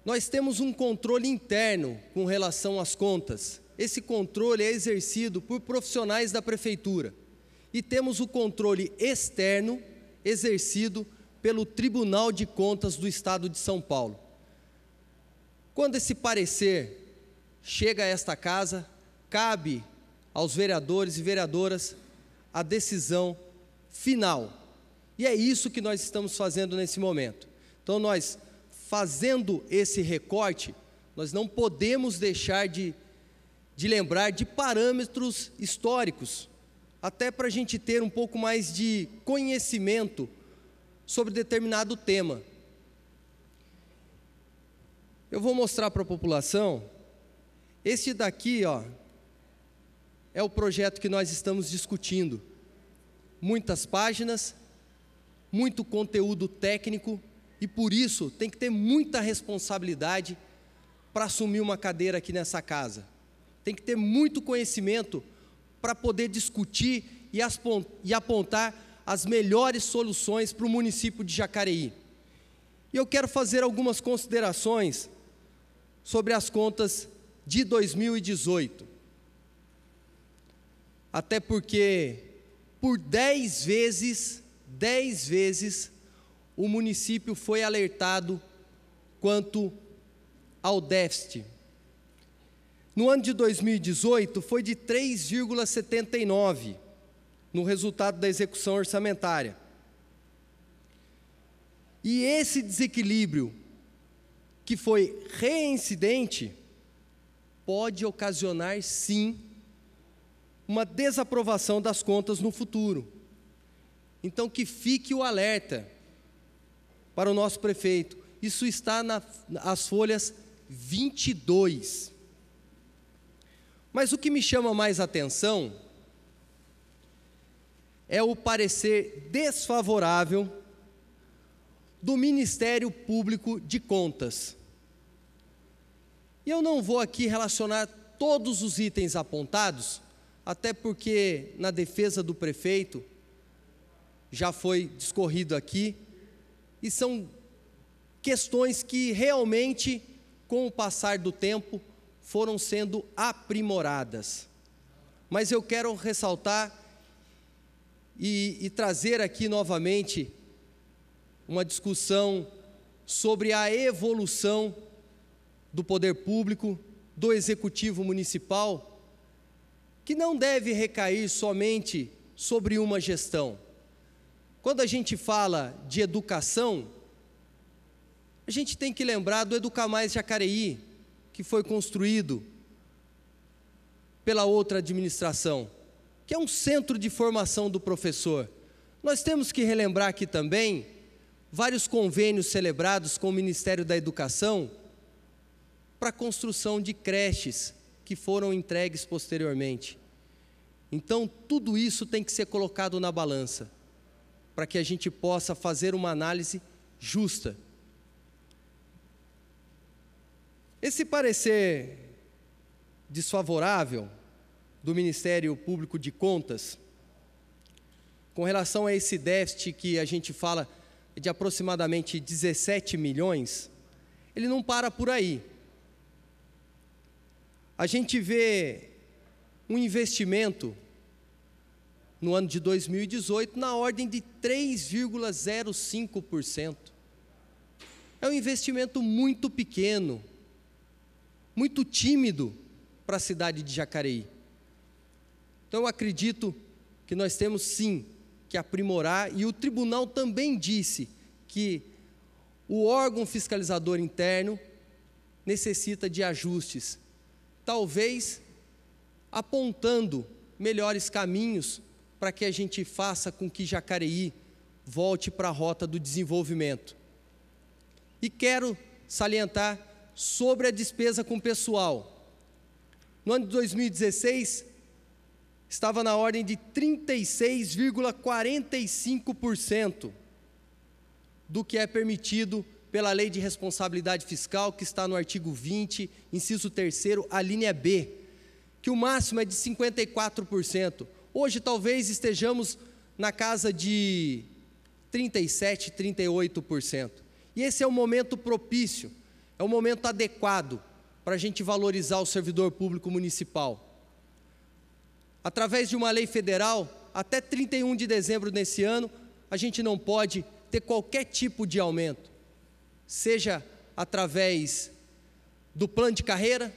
Nós temos um controle interno com relação às contas. Esse controle é exercido por profissionais da prefeitura. E temos o controle externo exercido pelo Tribunal de Contas do Estado de São Paulo. Quando esse parecer chega a esta casa, cabe aos vereadores e vereadoras a decisão final. E é isso que nós estamos fazendo nesse momento. Então, nós, fazendo esse recorte, nós não podemos deixar de lembrar de parâmetros históricos, até para a gente ter um pouco mais de conhecimento sobre determinado tema. Eu vou mostrar para a população, este daqui, ó, é o projeto que nós estamos discutindo. Muitas páginas, muito conteúdo técnico, e por isso tem que ter muita responsabilidade para assumir uma cadeira aqui nessa casa. Tem que ter muito conhecimento para poder discutir e apontar as melhores soluções para o município de Jacareí. E eu quero fazer algumas considerações sobre as contas de 2018. Até porque, por 10 vezes, o município foi alertado quanto ao déficit. No ano de 2018, foi de 3,79 no resultado da execução orçamentária. E esse desequilíbrio, que foi reincidente, pode ocasionar, sim, uma desaprovação das contas no futuro. Então, que fique o alerta para o nosso prefeito. Isso está nas folhas 22. Mas o que me chama mais atenção é o parecer desfavorável do Ministério Público de Contas. E eu não vou aqui relacionar todos os itens apontados, até porque na defesa do prefeito já foi discorrido aqui, e são questões que realmente, com o passar do tempo, foram sendo aprimoradas. Mas eu quero ressaltar e trazer aqui novamente uma discussão sobre a evolução do poder público, do executivo municipal, que não deve recair somente sobre uma gestão. Quando a gente fala de educação, a gente tem que lembrar do Educamais Jacareí, que foi construído pela outra administração, que é um centro de formação do professor. Nós temos que relembrar aqui também vários convênios celebrados com o Ministério da Educação para a construção de creches que foram entregues posteriormente. Então, tudo isso tem que ser colocado na balança, para que a gente possa fazer uma análise justa. Esse parecer desfavorável do Ministério Público de Contas, com relação a esse déficit que a gente fala de aproximadamente 17 milhões, ele não para por aí. A gente vê um investimento no ano de 2018 na ordem de 3,05%. É um investimento muito pequeno, muito tímido para a cidade de Jacareí. Então, eu acredito que nós temos sim que aprimorar, e o tribunal também disse que o órgão fiscalizador interno necessita de ajustes, talvez apontando melhores caminhos para que a gente faça com que Jacareí volte para a rota do desenvolvimento. E quero salientar sobre a despesa com pessoal. No ano de 2016, estava na ordem de 36,45% do que é permitido pela Lei de Responsabilidade Fiscal, que está no artigo 20, inciso 3º, a linha B, que o máximo é de 54%. Hoje talvez estejamos na casa de 37%, 38%. E esse é o momento propício, é o momento adequado para a gente valorizar o servidor público municipal. Através de uma lei federal, até 31 de dezembro desse ano, a gente não pode ter qualquer tipo de aumento, seja através do plano de carreira,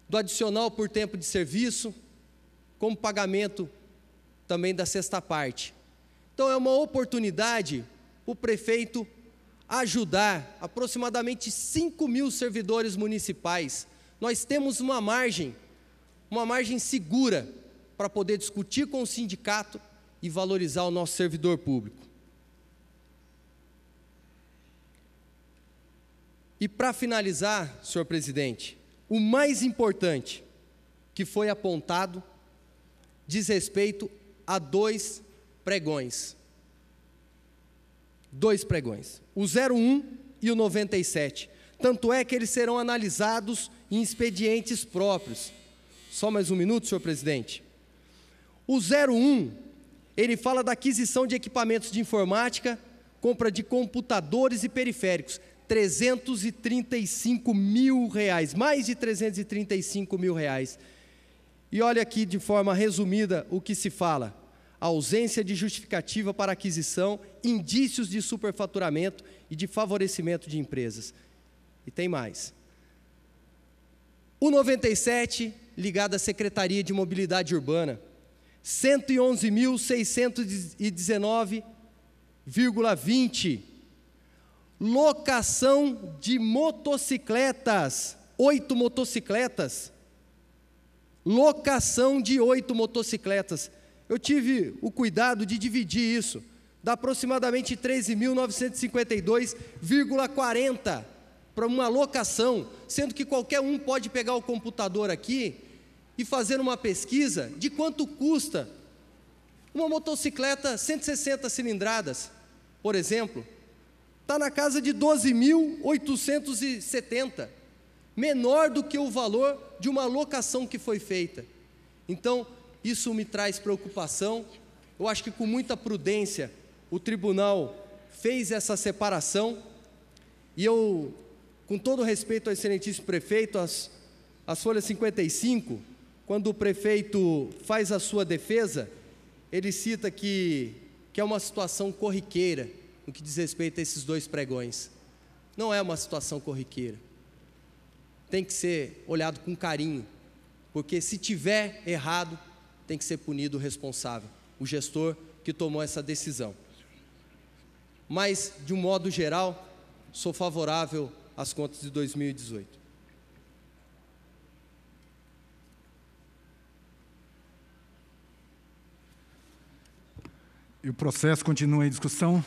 do adicional por tempo de serviço, como pagamento também da sexta parte. Então é uma oportunidade o prefeito ajudar aproximadamente 5.000 servidores municipais. Nós temos uma margem segura para poder discutir com o sindicato e valorizar o nosso servidor público. E para finalizar, senhor presidente, o mais importante que foi apontado diz respeito a 2 pregões. 2 pregões, o 01 e o 97. Tanto é que eles serão analisados em expedientes próprios. Só mais um minuto, senhor presidente. O 01, ele fala da aquisição de equipamentos de informática, compra de computadores e periféricos, R$335 mil, mais de R$335 mil. E olha aqui de forma resumida o que se fala: ausência de justificativa para aquisição, indícios de superfaturamento e de favorecimento de empresas. E tem mais. O 97, ligado à Secretaria de Mobilidade Urbana, R$111.619,20. Locação de motocicletas, 8 motocicletas. Locação de 8 motocicletas. Eu tive o cuidado de dividir isso, dá aproximadamente 13.952,40 para uma locação, sendo que qualquer um pode pegar o computador aqui e fazer uma pesquisa de quanto custa uma motocicleta 160 cilindradas, por exemplo, está na casa de 12.870, menor do que o valor de uma locação que foi feita. Então, isso me traz preocupação. Eu acho que com muita prudência o tribunal fez essa separação, e eu, com todo respeito ao excelentíssimo prefeito, as folhas 55, quando o prefeito faz a sua defesa, ele cita que é uma situação corriqueira no que diz respeito a esses 2 pregões. Não é uma situação corriqueira. Tem que ser olhado com carinho, porque se tiver errado, tem que ser punido o responsável, o gestor que tomou essa decisão. Mas, de um modo geral, sou favorável às contas de 2018. E o processo continua em discussão.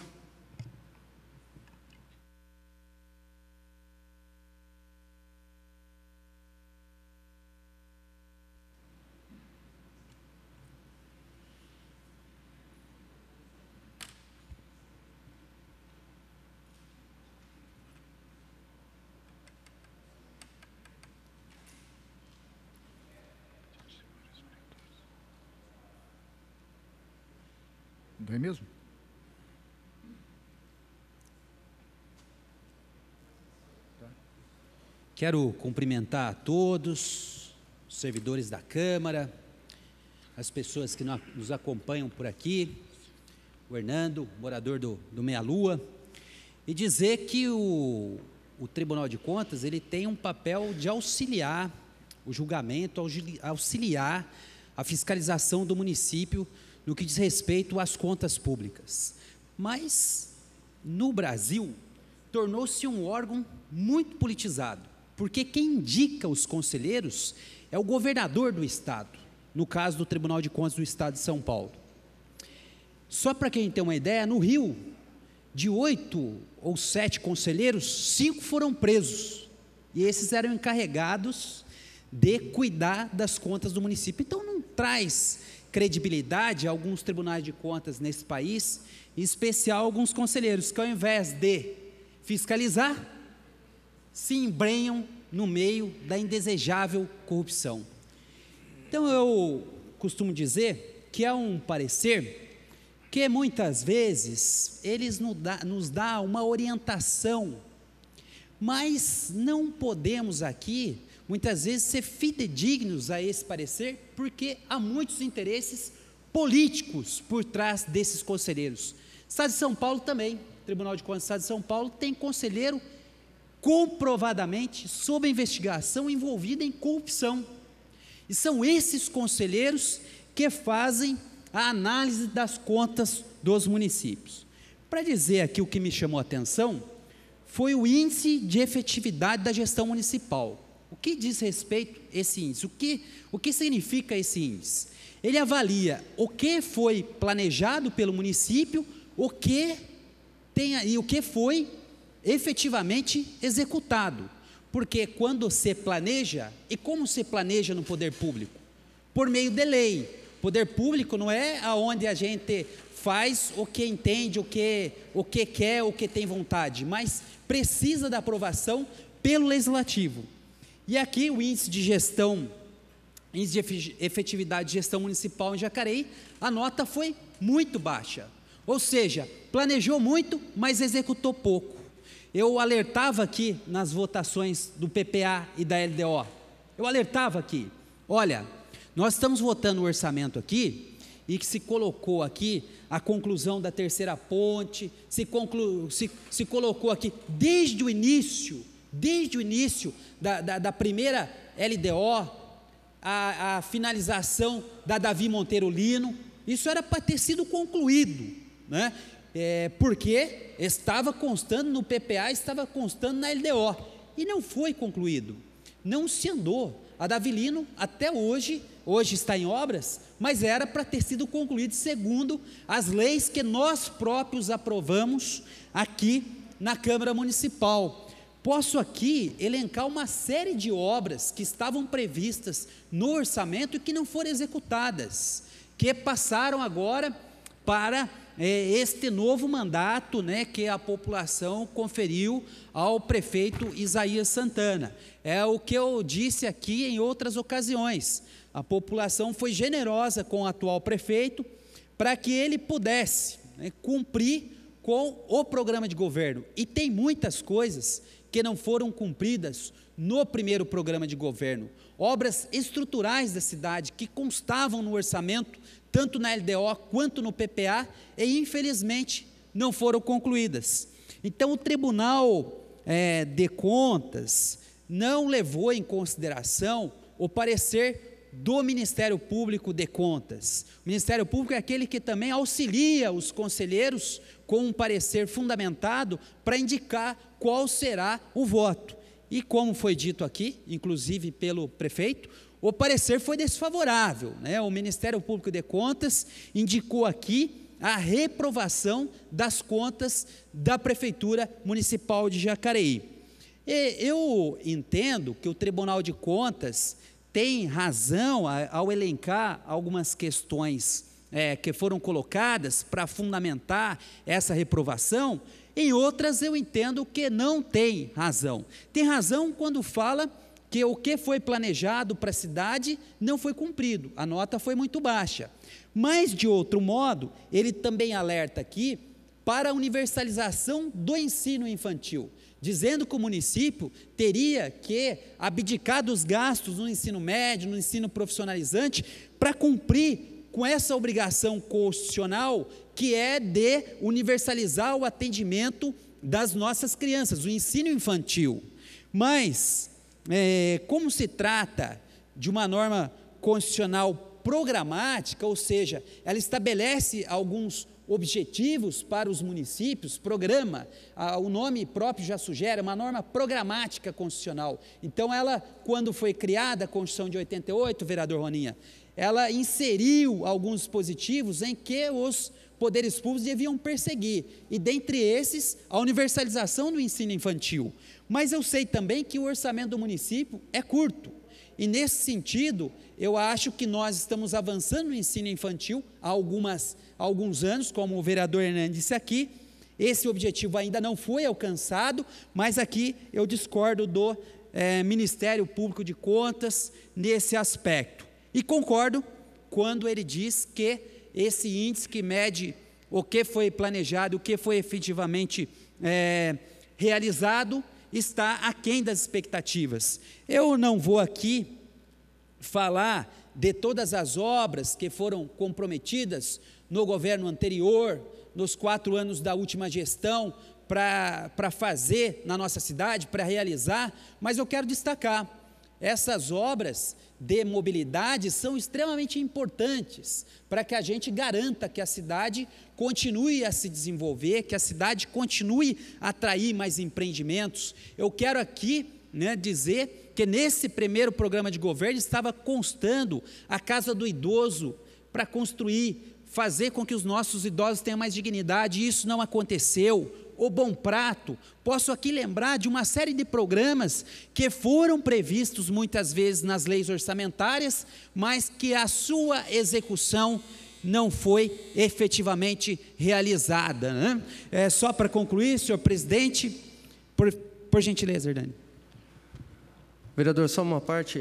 Não é mesmo? Quero cumprimentar a todos, os servidores da Câmara, as pessoas que nos acompanham por aqui, o Hernando, morador do Meia Lua, e dizer que o Tribunal de Contas ele tem um papel de auxiliar o julgamento, auxiliar a fiscalização do município no que diz respeito às contas públicas. Mas, no Brasil, tornou-se um órgão muito politizado, porque quem indica os conselheiros é o governador do Estado, no caso do Tribunal de Contas do Estado de São Paulo. Só para quem tem uma ideia, no Rio, de 8 ou 7 conselheiros, 5 foram presos, e esses eram encarregados de cuidar das contas do município. Então, não traz credibilidade a alguns tribunais de contas nesse país, em especial alguns conselheiros, que ao invés de fiscalizar, se embrenham no meio da indesejável corrupção. Então eu costumo dizer que há um parecer que muitas vezes eles nos dá uma orientação, mas não podemos aqui muitas vezes ser fidedignos a esse parecer, porque há muitos interesses políticos por trás desses conselheiros. Estado de São Paulo também, Tribunal de Contas do Estado de São Paulo tem conselheiro comprovadamente sob investigação envolvido em corrupção. E são esses conselheiros que fazem a análise das contas dos municípios. Para dizer aqui o que me chamou a atenção, foi o índice de efetividade da gestão municipal. O que diz respeito a esse índice? O que significa esse índice? Ele avalia o que foi planejado pelo município, o que foi efetivamente executado. Porque quando se planeja, e como se planeja no poder público? Por meio de lei. Poder público não é aonde a gente faz o que entende, o que quer, o que tem vontade, mas precisa da aprovação pelo legislativo. E aqui o índice de efetividade de gestão municipal em Jacareí, a nota foi muito baixa. Ou seja, planejou muito, mas executou pouco. Eu alertava aqui nas votações do PPA e da LDO, eu alertava aqui, olha, nós estamos votando o orçamento aqui, e que se colocou aqui a conclusão da terceira ponte, se colocou aqui desde o início da primeira LDO, a finalização da Davi Monteiro Lino, isso era para ter sido concluído, né? Porque estava constando no PPA, estava constando na LDO, e não foi concluído, não se andou. A Davi Lino até hoje está em obras, mas era para ter sido concluído segundo as leis que nós próprios aprovamos aqui na Câmara Municipal. Posso aqui elencar uma série de obras que estavam previstas no orçamento e que não foram executadas, que passaram agora para este novo mandato, né, que a população conferiu ao prefeito Isaías Santana. É o que eu disse aqui em outras ocasiões. A população foi generosa com o atual prefeito para que ele pudesse, né, cumprir com o programa de governo. E tem muitas coisas que não foram cumpridas no primeiro programa de governo. Obras estruturais da cidade que constavam no orçamento, tanto na LDO quanto no PPA, e infelizmente não foram concluídas. Então o Tribunal de Contas não levou em consideração o parecer do Ministério Público de Contas. O Ministério Público é aquele que também auxilia os conselheiros com um parecer fundamentado para indicar qual será o voto. E como foi dito aqui, inclusive pelo prefeito, o parecer foi desfavorável, né? O Ministério Público de Contas indicou aqui a reprovação das contas da Prefeitura Municipal de Jacareí. E eu entendo que o Tribunal de Contas tem razão ao elencar algumas questões que foram colocadas para fundamentar essa reprovação. Em outras eu entendo que não tem razão. Tem razão quando fala que o que foi planejado para a cidade não foi cumprido, a nota foi muito baixa. Mas, de outro modo, ele também alerta aqui para a universalização do ensino infantil, dizendo que o município teria que abdicar dos gastos no ensino médio, no ensino profissionalizante, para cumprir com essa obrigação constitucional que é de universalizar o atendimento das nossas crianças, o ensino infantil. Mas, como se trata de uma norma constitucional programática, ou seja, ela estabelece alguns objetivos para os municípios, programa, o nome próprio já sugere, uma norma programática constitucional. Então ela, quando foi criada a Constituição de 88, vereador Roninha, ela inseriu alguns dispositivos em que os poderes públicos deviam perseguir, e dentre esses, a universalização do ensino infantil. Mas eu sei também que o orçamento do município é curto, e nesse sentido, eu acho que nós estamos avançando no ensino infantil há alguns anos, como o vereador Hernandes disse aqui, Esse objetivo ainda não foi alcançado, mas aqui eu discordo do Ministério Público de Contas nesse aspecto. E concordo quando ele diz que esse índice que mede o que foi planejado, o que foi efetivamente realizado, está aquém das expectativas. Eu não vou aqui falar de todas as obras que foram comprometidas no governo anterior, nos 4 anos da última gestão, para fazer na nossa cidade, para realizar, mas eu quero destacar, essas obras de mobilidade são extremamente importantes para que a gente garanta que a cidade continue a se desenvolver, que a cidade continue a atrair mais empreendimentos. Eu quero aqui dizer que nesse primeiro programa de governo estava constando a Casa do Idoso para construir, fazer com que os nossos idosos tenham mais dignidade, e isso não aconteceu. O Bom Prato, posso aqui lembrar de uma série de programas que foram previstos muitas vezes nas leis orçamentárias, mas que a sua execução não foi efetivamente realizada, né? Só para concluir, senhor presidente, por gentileza, Hernani. Vereador, só uma parte,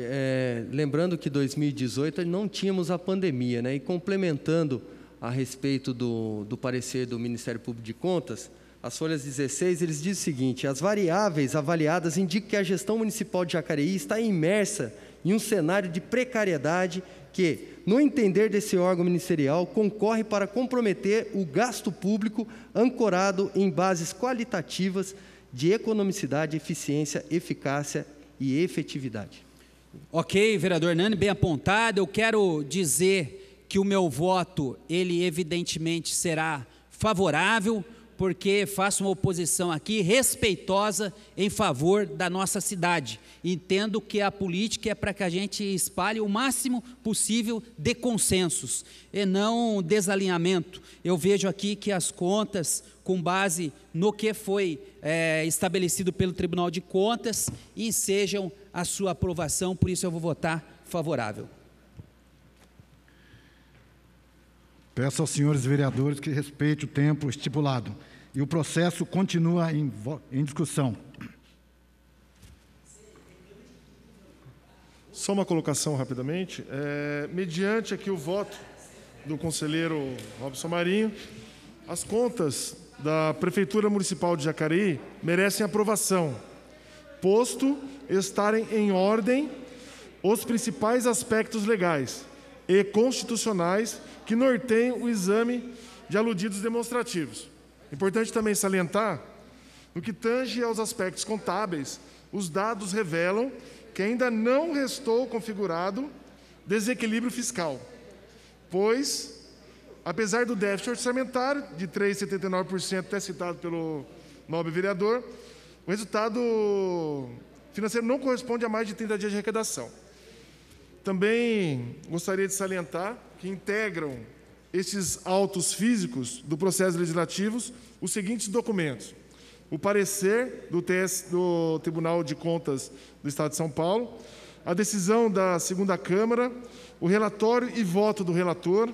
lembrando que em 2018 não tínhamos a pandemia, né? E complementando a respeito do parecer do Ministério Público de Contas, as folhas 16, eles dizem o seguinte: as variáveis avaliadas indicam que a gestão municipal de Jacareí está imersa em um cenário de precariedade que, no entender desse órgão ministerial, concorre para comprometer o gasto público ancorado em bases qualitativas de economicidade, eficiência, eficácia e efetividade. Ok, vereador Hernani, bem apontado. Eu quero dizer que o meu voto, ele evidentemente será favorável, porque faço uma oposição aqui respeitosa em favor da nossa cidade. Entendo que a política é para que a gente espalhe o máximo possível de consensos e não desalinhamento. Eu vejo aqui que as contas, com base no que foi estabelecido pelo Tribunal de Contas, ensejam a sua aprovação, por isso eu vou votar favorável. Peço aos senhores vereadores que respeitem o tempo estipulado. E o processo continua em discussão. Só uma colocação rapidamente. Mediante aqui o voto do conselheiro Robson Marinho, as contas da Prefeitura Municipal de Jacareí merecem aprovação, posto estarem em ordem os principais aspectos legais e constitucionais que norteiam o exame de aludidos demonstrativos. Importante também salientar, no que tange aos aspectos contábeis, os dados revelam que ainda não restou configurado desequilíbrio fiscal, pois, apesar do déficit orçamentário de 3,79%, até citado pelo nobre vereador, o resultado financeiro não corresponde a mais de 30 dias de arrecadação. Também gostaria de salientar que integram esses autos físicos do processo legislativo os seguintes documentos: o parecer do Tribunal de Contas do Estado de São Paulo, a decisão da segunda Câmara, o relatório e voto do relator,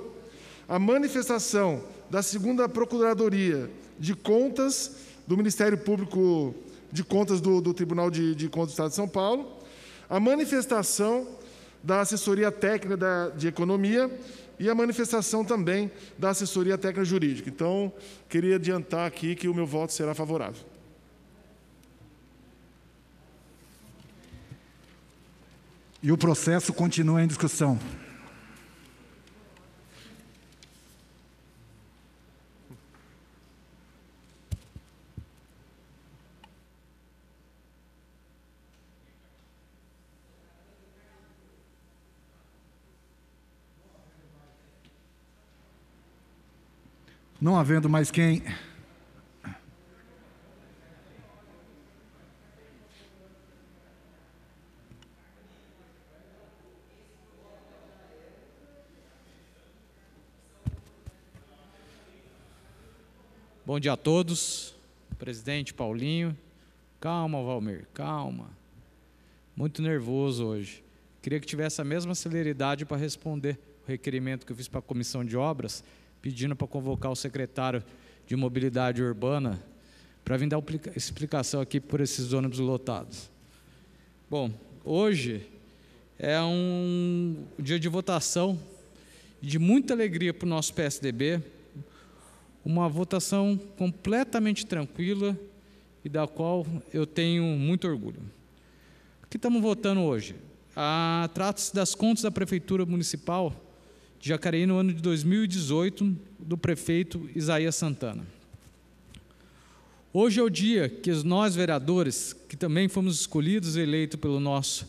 a manifestação da segunda Procuradoria de Contas do Ministério Público de Contas do Tribunal de Contas do Estado de São Paulo, a manifestação da Assessoria Técnica de Economia e a manifestação também da Assessoria Técnica Jurídica. Então, queria adiantar aqui que o meu voto será favorável. E o processo continua em discussão. Não havendo mais quem... Bom dia a todos. Presidente Paulinho. Calma, Valmir, calma. Muito nervoso hoje. Queria que tivesse a mesma celeridade para responder o requerimento que eu fiz para a Comissão de Obras, pedindo para convocar o secretário de mobilidade urbana, para vir dar explicação aqui por esses ônibus lotados. Bom, hoje é um dia de votação, de muita alegria para o nosso PSDB, uma votação completamente tranquila e da qual eu tenho muito orgulho. O que estamos votando hoje? Trata-se das contas da Prefeitura Municipal de Jacareí no ano de 2018, do prefeito Isaías Santana. Hoje é o dia que nós, vereadores, que também fomos escolhidos e eleitos pelo nosso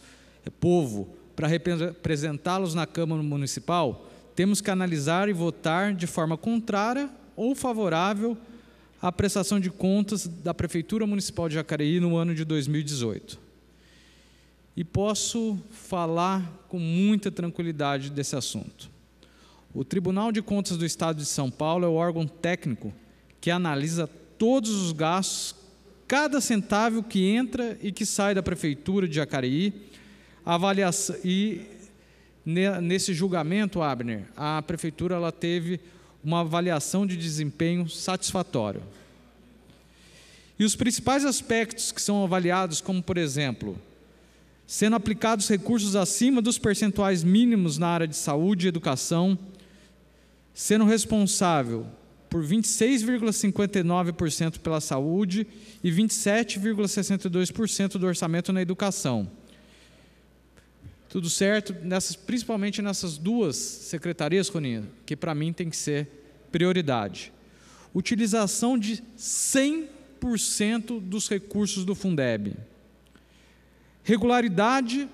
povo para representá-los na Câmara Municipal, temos que analisar e votar de forma contrária ou favorável à prestação de contas da Prefeitura Municipal de Jacareí no ano de 2018. E posso falar com muita tranquilidade desse assunto. O Tribunal de Contas do Estado de São Paulo é o órgão técnico que analisa todos os gastos, cada centavo que entra e que sai da Prefeitura de Jacareí, avaliação, e nesse julgamento, Abner, a Prefeitura ela teve uma avaliação de desempenho satisfatório. E os principais aspectos que são avaliados, como, por exemplo, sendo aplicados recursos acima dos percentuais mínimos na área de saúde e educação, sendo responsável por 26,59% pela saúde e 27,62% do orçamento na educação. Tudo certo? Principalmente nessas duas secretarias, Roninha, que para mim tem que ser prioridade. Utilização de 100% dos recursos do Fundeb. Regularidade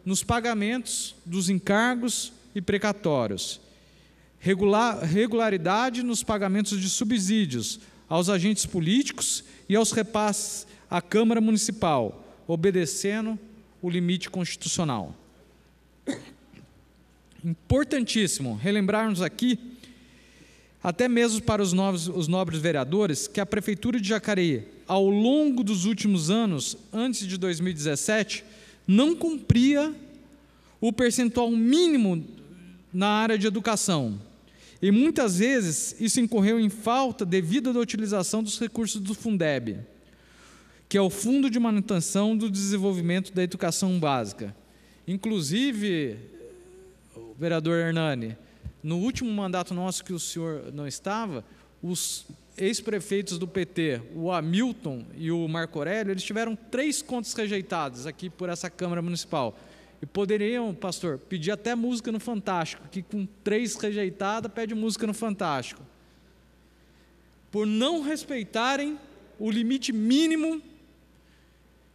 nos pagamentos dos encargos e precatórios. Regularidade nos pagamentos de subsídios aos agentes políticos e aos repasses à Câmara Municipal, obedecendo o limite constitucional. Importantíssimo relembrarmos aqui, até mesmo para os nobres vereadores, que a Prefeitura de Jacareí, ao longo dos últimos anos, antes de 2017, não cumpria o percentual mínimo na área de educação. E muitas vezes isso incorreu em falta devida da utilização dos recursos do Fundeb, que é o Fundo de Manutenção do Desenvolvimento da Educação Básica. Inclusive, o vereador Hernani, no último mandato nosso que o senhor não estava, os ex-prefeitos do PT, o Hamilton e o Marco Aurélio, eles tiveram 3 contas rejeitadas aqui por essa Câmara Municipal. E poderiam, pastor, pedir até música no Fantástico, que com 3 rejeitadas, pede música no Fantástico. Por não respeitarem o limite mínimo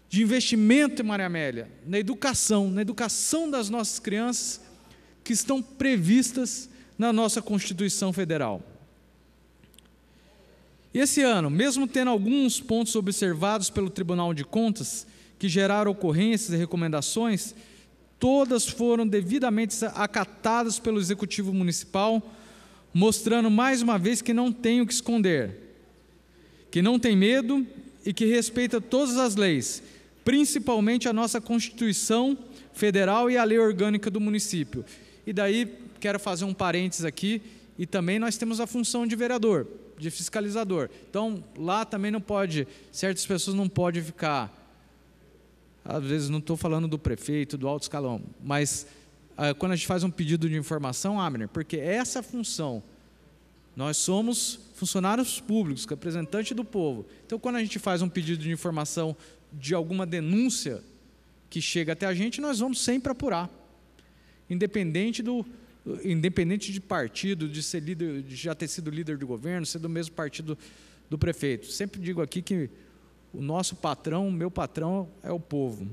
de investimento, Maria Amélia, na educação das nossas crianças, que estão previstas na nossa Constituição Federal. E esse ano, mesmo tendo alguns pontos observados pelo Tribunal de Contas, que geraram ocorrências e recomendações, todas foram devidamente acatadas pelo Executivo Municipal, mostrando mais uma vez que não tem o que esconder, que não tem medo e que respeita todas as leis, principalmente a nossa Constituição Federal e a lei orgânica do município. E daí, quero fazer um parênteses aqui, e também nós temos a função de vereador, de fiscalizador. Então, lá também não pode, certas pessoas não podem ficar, às vezes não estou falando do prefeito, do alto escalão, mas quando a gente faz um pedido de informação, Abner, porque essa função, nós somos funcionários públicos, representantes do povo. Então, quando a gente faz um pedido de informação de alguma denúncia que chega até a gente, nós vamos sempre apurar. Independente de partido, de ser líder, de já ter sido líder do governo, ser do mesmo partido do prefeito. Sempre digo aqui que o nosso patrão, o meu patrão é o povo.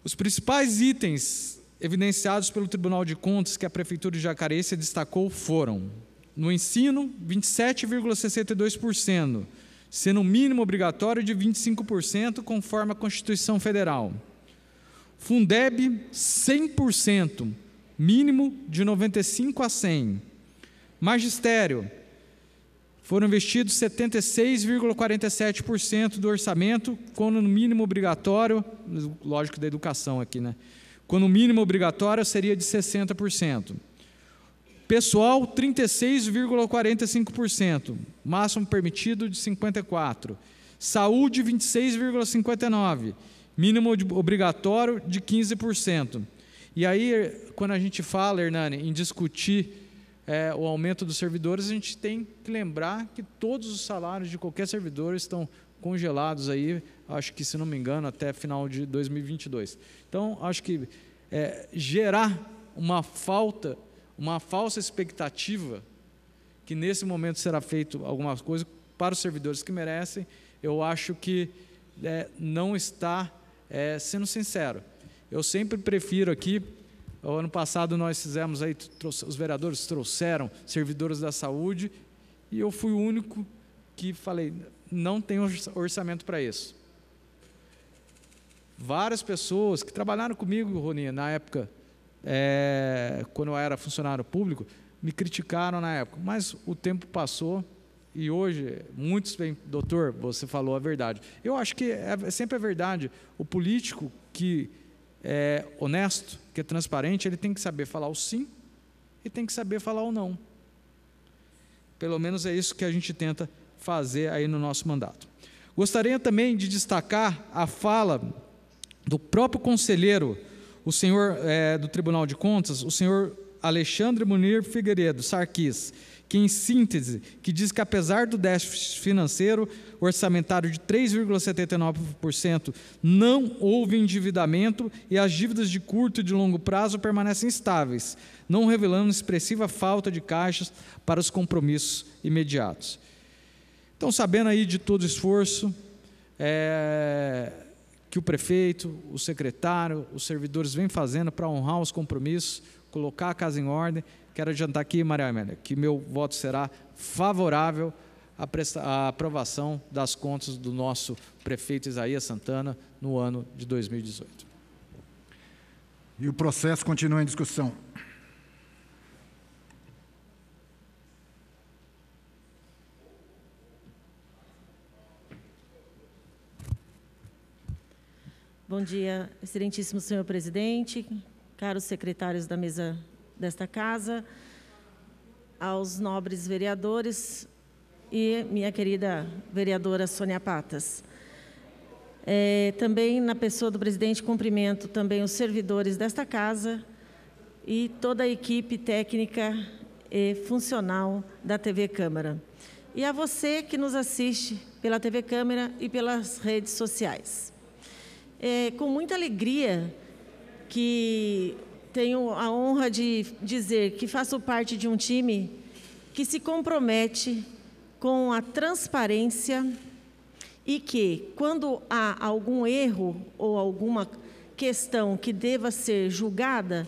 Os principais itens evidenciados pelo Tribunal de Contas que a Prefeitura de Jacareí se destacou foram: no ensino, 27,62%, sendo um mínimo obrigatório de 25%, conforme a Constituição Federal. Fundeb, 100%, mínimo de 95 a 100. Magistério, foram investidos 76,47% do orçamento, quando no mínimo obrigatório, lógico da educação aqui, né? Quando o mínimo obrigatório seria de 60%. Pessoal, 36,45%, máximo permitido de 54%. Saúde, 26,59%, mínimo obrigatório de 15%. E aí, quando a gente fala, Hernani, em discutir o aumento dos servidores, a gente tem que lembrar que todos os salários de qualquer servidor estão congelados aí, acho que, se não me engano, até final de 2022. Então, acho que gerar uma falsa expectativa que nesse momento será feito alguma coisa para os servidores que merecem, eu acho que não está sendo sincero. Eu sempre prefiro aqui, o ano passado nós fizemos aí, os vereadores trouxeram servidores da saúde e eu fui o único que falei, não tem orçamento para isso. Várias pessoas que trabalharam comigo, Roninha, na época, quando eu era funcionário público, me criticaram na época, mas o tempo passou e hoje muitos vêm, doutor, você falou a verdade. Eu acho que sempre é verdade. O político que é honesto, que é transparente, ele tem que saber falar o sim e tem que saber falar o não. Pelo menos é isso que a gente tenta fazer aí no nosso mandato. Gostaria também de destacar a fala do próprio conselheiro, o senhor do Tribunal de Contas, o senhor Alexandre Munir Figueiredo Sarquis, que em síntese, que diz que apesar do déficit financeiro orçamentário de 3,79%, não houve endividamento e as dívidas de curto e de longo prazo permanecem estáveis, não revelando expressiva falta de caixas para os compromissos imediatos. Então, sabendo aí de todo o esforço que o prefeito, o secretário, os servidores vêm fazendo para honrar os compromissos, colocar a casa em ordem, quero adiantar aqui, Maria Amélia, que meu voto será favorável à aprovação das contas do nosso prefeito Isaías Santana no ano de 2018. E o processo continua em discussão. Bom dia, excelentíssimo senhor presidente, caros secretários da mesa desta casa, aos nobres vereadores e minha querida vereadora Sônia Patas. Também, na pessoa do presidente, cumprimento também os servidores desta casa e toda a equipe técnica e funcional da TV Câmara. E a você que nos assiste pela TV Câmara e pelas redes sociais. Com muita alegria que tenho a honra de dizer que faço parte de um time que se compromete com a transparência e que, quando há algum erro ou alguma questão que deva ser julgada,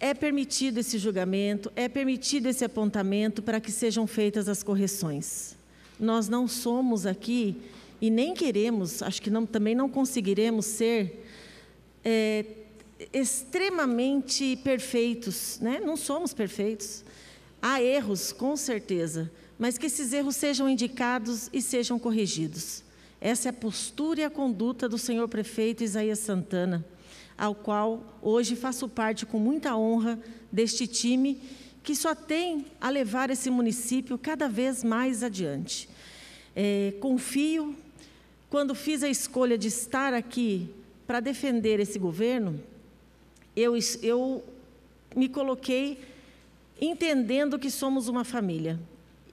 é permitido esse julgamento, é permitido esse apontamento para que sejam feitas as correções. Nós não somos aqui e nem queremos, acho que também não conseguiremos ser extremamente perfeitos, né? Não somos perfeitos. Há erros, com certeza, mas que esses erros sejam indicados e sejam corrigidos. Essa é a postura e a conduta do senhor prefeito Isaías Santana, ao qual hoje faço parte com muita honra deste time, que só tem a levar esse município cada vez mais adiante. Confio, quando fiz a escolha de estar aqui para defender esse governo, eu me coloquei entendendo que somos uma família.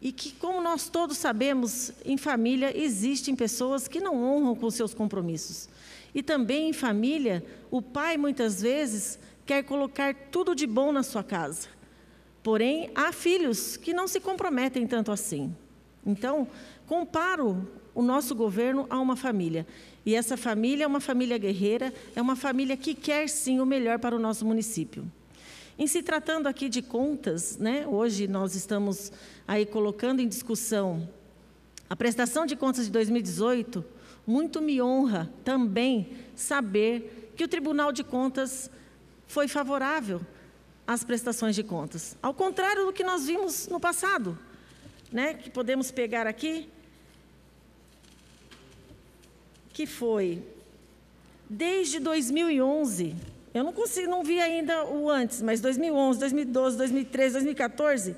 E que, como nós todos sabemos, em família existem pessoas que não honram com seus compromissos. E também em família, o pai muitas vezes quer colocar tudo de bom na sua casa. Porém, há filhos que não se comprometem tanto assim. Então, comparo o nosso governo a uma família. E essa família é uma família guerreira, é uma família que quer sim o melhor para o nosso município. Em se tratando aqui de contas, né, hoje nós estamos aí colocando em discussão a prestação de contas de 2018, muito me honra também saber que o Tribunal de Contas foi favorável às prestações de contas. Ao contrário do que nós vimos no passado, né, que podemos pegar aqui, que foi, desde 2011, Eu não vi ainda o antes, mas 2011, 2012, 2013, 2014,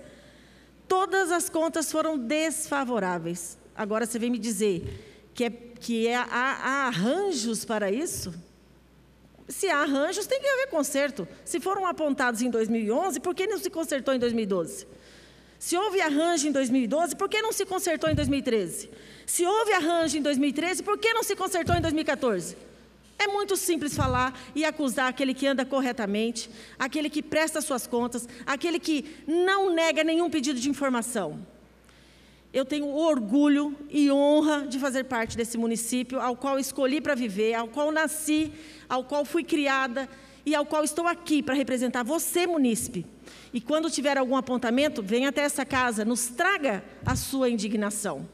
todas as contas foram desfavoráveis. Agora você vem me dizer há arranjos para isso? Se há arranjos, tem que haver conserto. Se foram apontados em 2011, por que não se consertou em 2012? Se houve arranjo em 2012, por que não se consertou em 2013? Se houve arranjo em 2013, por que não se consertou em 2014? É muito simples falar e acusar aquele que anda corretamente, aquele que presta suas contas, aquele que não nega nenhum pedido de informação. Eu tenho orgulho e honra de fazer parte desse município, ao qual escolhi para viver, ao qual nasci, ao qual fui criada e ao qual estou aqui para representar você, munícipe. E quando tiver algum apontamento, venha até essa casa, nos traga a sua indignação.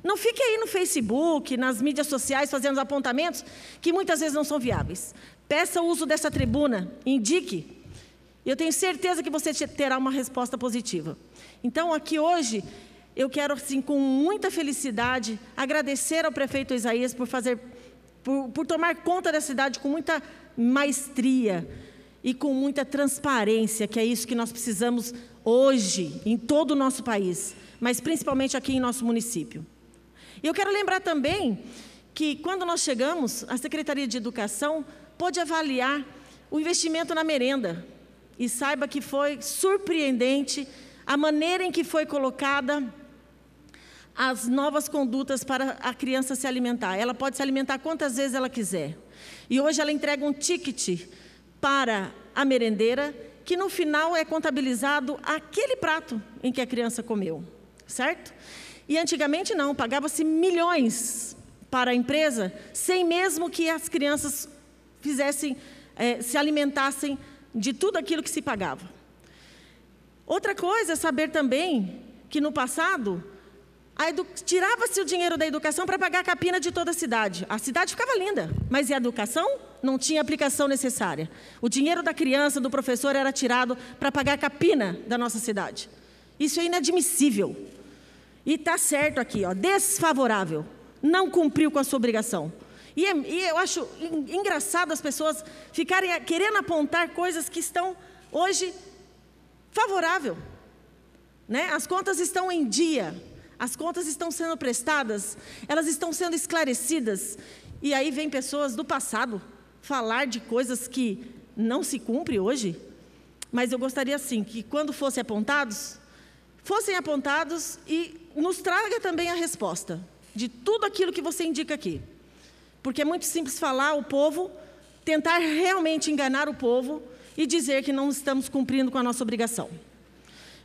Não fique aí no Facebook, nas mídias sociais, fazendo apontamentos que muitas vezes não são viáveis. Peça o uso dessa tribuna, indique. Eu tenho certeza que você terá uma resposta positiva. Então, aqui hoje, eu quero, assim, com muita felicidade, agradecer ao prefeito Isaías por tomar conta da cidade com muita maestria e com muita transparência, que é isso que nós precisamos hoje, em todo o nosso país, mas principalmente aqui em nosso município. E eu quero lembrar também que, quando nós chegamos, a Secretaria de Educação pôde avaliar o investimento na merenda. E saiba que foi surpreendente a maneira em que foi colocada as novas condutas para a criança se alimentar. Ela pode se alimentar quantas vezes ela quiser. E hoje ela entrega um ticket para a merendeira, que no final é contabilizado aquele prato em que a criança comeu, certo? E antigamente não, pagava-se milhões para a empresa, sem mesmo que as crianças se alimentassem de tudo aquilo que se pagava. Outra coisa é saber também que no passado, tirava-se o dinheiro da educação para pagar a capina de toda a cidade. A cidade ficava linda, mas e a educação? Não tinha aplicação necessária. O dinheiro da criança, do professor, era tirado para pagar a capina da nossa cidade. Isso é inadmissível. E está certo aqui, desfavorável. Não cumpriu com a sua obrigação. E eu acho engraçado as pessoas ficarem querendo apontar coisas que estão hoje favorável, né? As contas estão em dia, as contas estão sendo prestadas, elas estão sendo esclarecidas. E aí vem pessoas do passado falar de coisas que não se cumprem hoje. Mas eu gostaria, assim, que quando fossem apontados e nos traga também a resposta de tudo aquilo que você indica aqui. Porque é muito simples falar ao povo, tentar realmente enganar o povo e dizer que não estamos cumprindo com a nossa obrigação.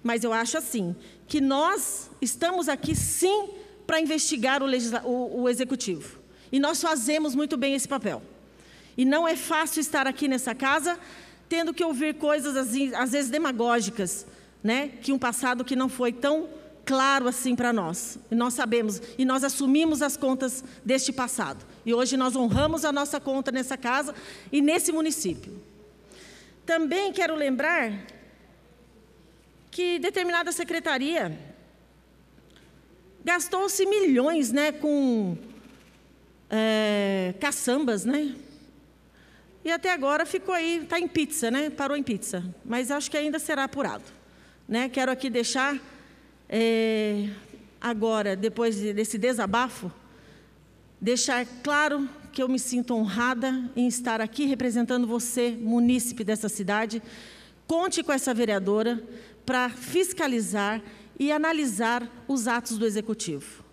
Mas eu acho assim, que nós estamos aqui sim para investigar o Executivo. E nós fazemos muito bem esse papel. E não é fácil estar aqui nessa casa, tendo que ouvir coisas às vezes demagógicas, né? Que um passado que não foi tão claro assim para nós. E nós sabemos, e nós assumimos as contas deste passado. E hoje nós honramos a nossa conta nessa casa e nesse município. Também quero lembrar que determinada secretaria gastou-se milhões, né, com caçambas, né? E até agora ficou aí, está em pizza, né? Parou em pizza. Mas acho que ainda será apurado, né? Quero aqui deixar agora, depois desse desabafo, deixar claro que eu me sinto honrada em estar aqui representando você, munícipe dessa cidade. Conte com essa vereadora para fiscalizar e analisar os atos do Executivo.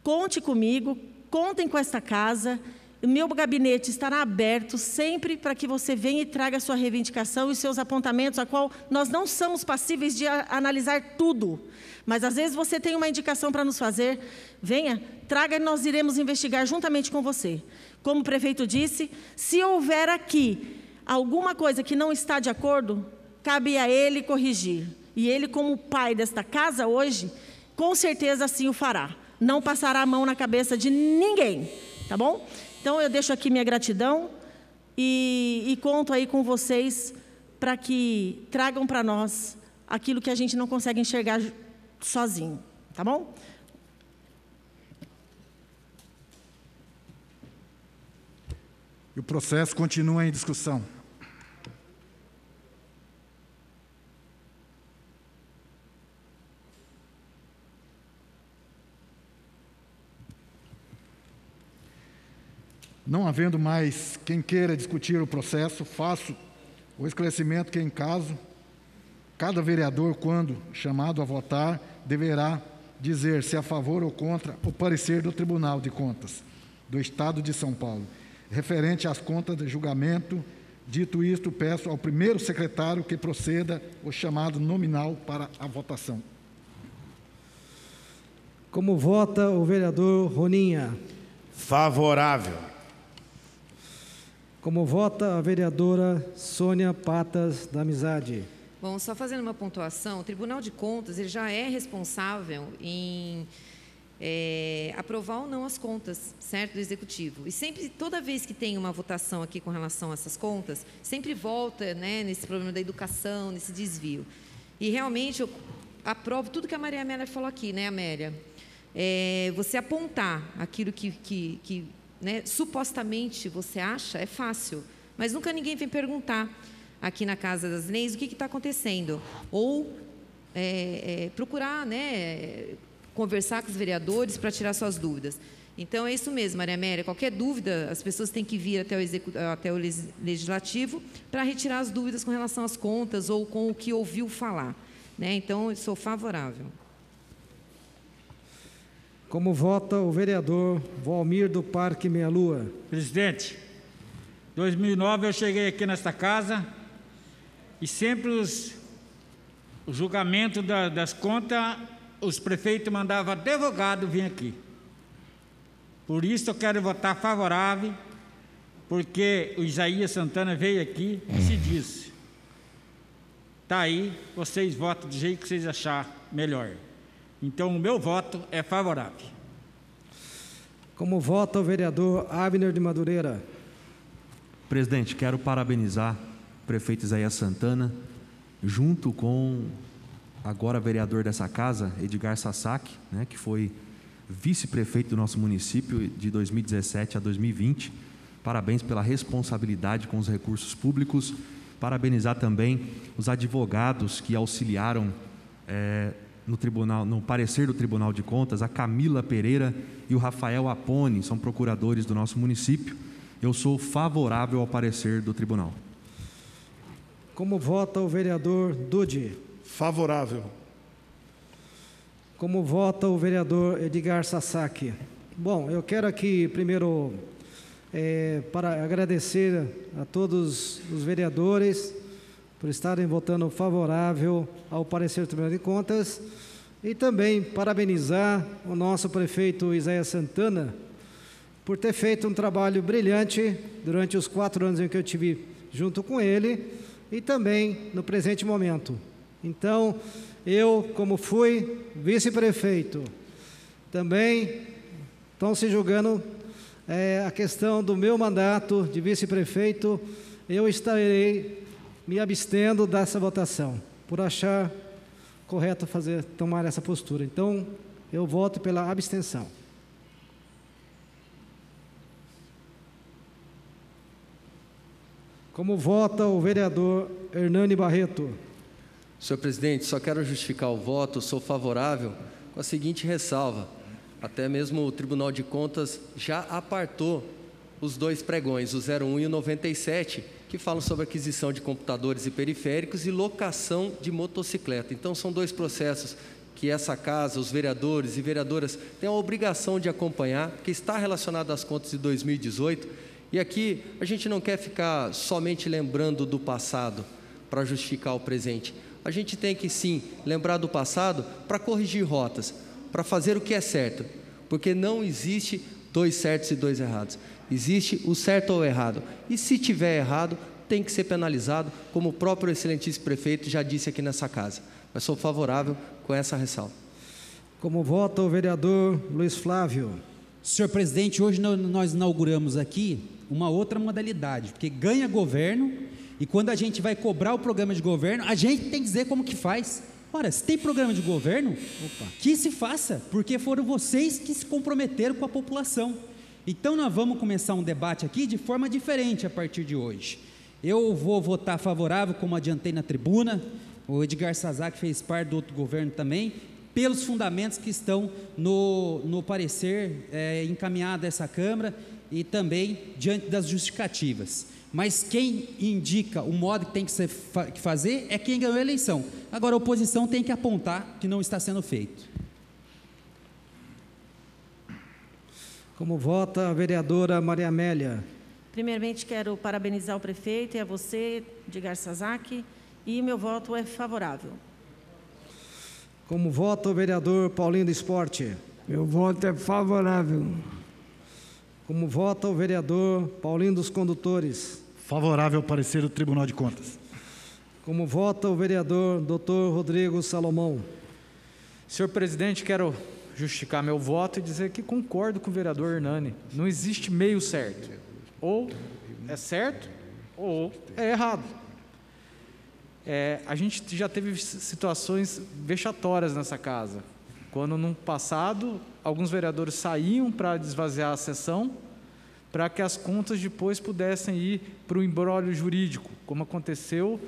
Conte comigo, contem com esta casa. O meu gabinete estará aberto sempre para que você venha e traga a sua reivindicação e os seus apontamentos, a qual nós não somos passíveis de analisar tudo. Mas, às vezes, você tem uma indicação para nos fazer, venha, traga e nós iremos investigar juntamente com você. Como o prefeito disse, se houver aqui alguma coisa que não está de acordo, cabe a ele corrigir. E ele, como pai desta casa hoje, com certeza assim o fará. Não passará a mão na cabeça de ninguém, tá bom? Então, eu deixo aqui minha gratidão e conto aí com vocês para que tragam para nós aquilo que a gente não consegue enxergar sozinho, tá bom? E o processo continua em discussão. Não havendo mais quem queira discutir o processo, faço o esclarecimento que, em caso, cada vereador, quando chamado a votar, deverá dizer se é a favor ou contra o parecer do Tribunal de Contas do Estado de São Paulo, referente às contas de julgamento. Dito isto, peço ao primeiro secretário que proceda o chamado nominal para a votação. Como vota o vereador Roninha? Favorável. Como vota a vereadora Sônia Patas da Amizade? Bom, só fazendo uma pontuação, o Tribunal de Contas ele já é responsável em aprovar ou não as contas, certo, do Executivo. E sempre, toda vez que tem uma votação aqui com relação a essas contas, sempre volta, né, nesse problema da educação, nesse desvio. E realmente eu aprovo tudo que a Maria Amélia falou aqui, né, Amélia? Você apontar aquilo que né, supostamente você acha é fácil, mas nunca ninguém vem perguntar aqui na Casa das Leis o que está acontecendo, ou procurar, né, conversar com os vereadores para tirar suas dúvidas. Então, é isso mesmo, Maria Amélia, qualquer dúvida, as pessoas têm que vir até o Legislativo para retirar as dúvidas com relação às contas ou com o que ouviu falar, né? Então, eu sou favorável. Como vota o vereador Valmir do Parque Meia Lua? Presidente, 2009 eu cheguei aqui nesta casa e sempre o julgamento das contas, os prefeitos mandavam advogado vir aqui. Por isso eu quero votar favorável, porque o Isaías Santana veio aqui e se disse. Está aí, vocês votam do jeito que vocês acharem melhor. Então, o meu voto é favorável. Como vota o vereador Abner de Madureira? Presidente, quero parabenizar o prefeito Isaías Santana, junto com agora vereador dessa casa, Edgar Sasaki, né, que foi vice-prefeito do nosso município de 2017 a 2020. Parabéns pela responsabilidade com os recursos públicos. Parabenizar também os advogados que auxiliaram no parecer do Tribunal de Contas, a Camila Pereira e o Rafael Apone, são procuradores do nosso município. Eu sou favorável ao parecer do tribunal. Como vota o vereador Dude? Favorável. Como vota o vereador Edgar Sasaki? Bom, eu quero aqui primeiro para agradecer a todos os vereadores por estarem votando favorável ao parecer do Tribunal de Contas e também parabenizar o nosso prefeito Isaías Santana por ter feito um trabalho brilhante durante os 4 anos em que eu estive junto com ele e também no presente momento. Então, eu, como fui vice-prefeito, também estão se julgando a questão do meu mandato de vice-prefeito, eu estarei me abstendo dessa votação, por achar correto tomar essa postura. Então, eu voto pela abstenção. Como vota o vereador Hernani Barreto? Senhor presidente, só quero justificar o voto, sou favorável com a seguinte ressalva. Até mesmo o Tribunal de Contas já apartou os 2 pregões, o 01 e o 97, que falam sobre aquisição de computadores e periféricos e locação de motocicleta. Então, são 2 processos que essa casa, os vereadores e vereadoras têm a obrigação de acompanhar, que está relacionado às contas de 2018. E aqui a gente não quer ficar somente lembrando do passado para justificar o presente. A gente tem que, sim, lembrar do passado para corrigir rotas, para fazer o que é certo, porque não existe 2 certos e 2 errados. Existe o certo ou o errado. E se tiver errado, tem que ser penalizado, como o próprio excelentíssimo prefeito já disse aqui nessa casa. Mas sou favorável com essa ressalva. Como vota o vereador Luiz Flávio? Senhor presidente, hoje nós inauguramos aqui uma outra modalidade, porque ganha governo e quando a gente vai cobrar o programa de governo, a gente tem que dizer como que faz. Ora, se tem programa de governo, que se faça, porque foram vocês que se comprometeram com a população. Então, nós vamos começar um debate aqui de forma diferente a partir de hoje. Eu vou votar favorável, como adiantei na tribuna, o Edgar Sasaki fez parte do outro governo também, pelos fundamentos que estão no parecer encaminhado a essa Câmara e também diante das justificativas. Mas quem indica o modo que tem que fazer é quem ganhou a eleição. Agora, a oposição tem que apontar que não está sendo feito. Como vota a vereadora Maria Amélia? Primeiramente, quero parabenizar o prefeito e a você, Edgar Sasaki, e meu voto é favorável. Como vota o vereador Paulinho do Esporte? Meu voto é favorável. Como vota o vereador Paulinho dos Condutores? Favorável ao parecer do Tribunal de Contas. Como vota o vereador Dr. Rodrigo Salomão? Senhor presidente, quero justificar meu voto e dizer que concordo com o vereador Hernani. Não existe meio certo. Ou é certo ou é errado. A gente já teve situações vexatórias nessa casa. Quando, no passado, alguns vereadores saíam para desvaziar a sessão, para que as contas depois pudessem ir para o imbróglio jurídico, como aconteceu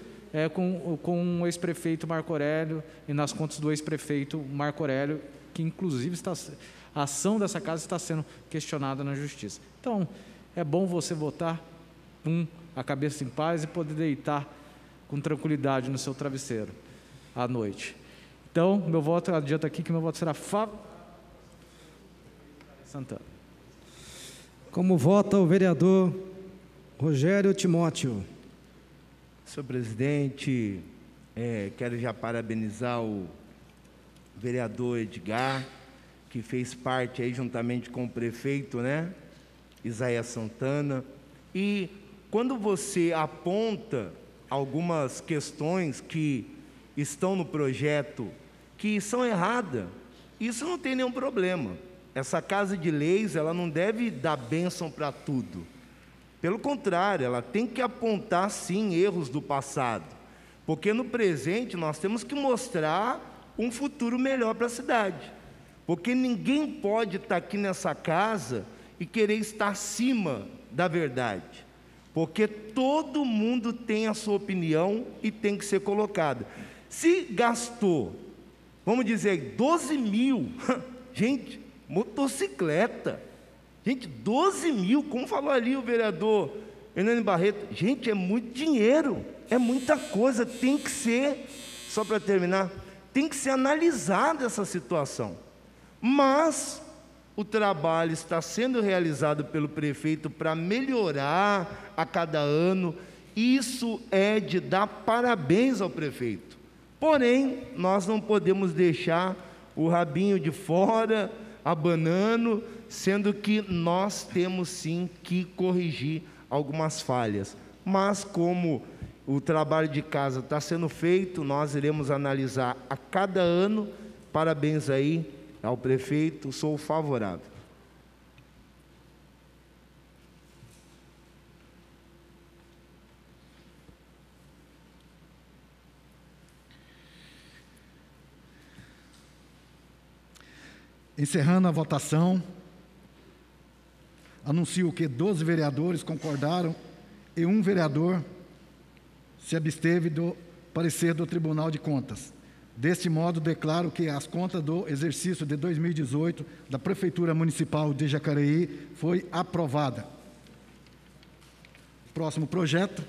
com o ex-prefeito Marco Aurélio e nas contas do ex-prefeito Marco Aurélio, que inclusive a ação dessa casa está sendo questionada na justiça. Então, é bom você votar com a cabeça em paz e poder deitar com tranquilidade no seu travesseiro à noite. Então, meu voto, adianta aqui que meu voto será Santana. Como vota o vereador Rogério Timóteo? Senhor presidente, quero já parabenizar o vereador Edgar, que fez parte aí juntamente com o prefeito, né, Isaías Santana. E quando você aponta algumas questões que estão no projeto que são erradas, isso não tem nenhum problema. Essa Casa de Leis, ela não deve dar bênção para tudo. Pelo contrário, ela tem que apontar, sim, erros do passado. Porque no presente nós temos que mostrar um futuro melhor para a cidade. Porque ninguém pode estar aqui nessa casa e querer estar acima da verdade. Porque todo mundo tem a sua opinião e tem que ser colocada. Se gastou, vamos dizer, 12 mil, gente, motocicleta, gente, 12 mil, como falou ali o vereador Hernani Barreto, gente, é muito dinheiro, é muita coisa, tem que ser, só para terminar, tem que ser analisada essa situação. Mas o trabalho está sendo realizado pelo prefeito para melhorar a cada ano. Isso é de dar parabéns ao prefeito. Porém, nós não podemos deixar o rabinho de fora, abanando, sendo que nós temos sim que corrigir algumas falhas. Mas como o trabalho de casa está sendo feito, nós iremos analisar a cada ano. Parabéns aí ao prefeito, sou favorável. Encerrando a votação, anuncio que 12 vereadores concordaram e 1 vereador se absteve do parecer do Tribunal de Contas. Deste modo, declaro que as contas do exercício de 2018 da Prefeitura Municipal de Jacareí foi aprovada. Próximo projeto.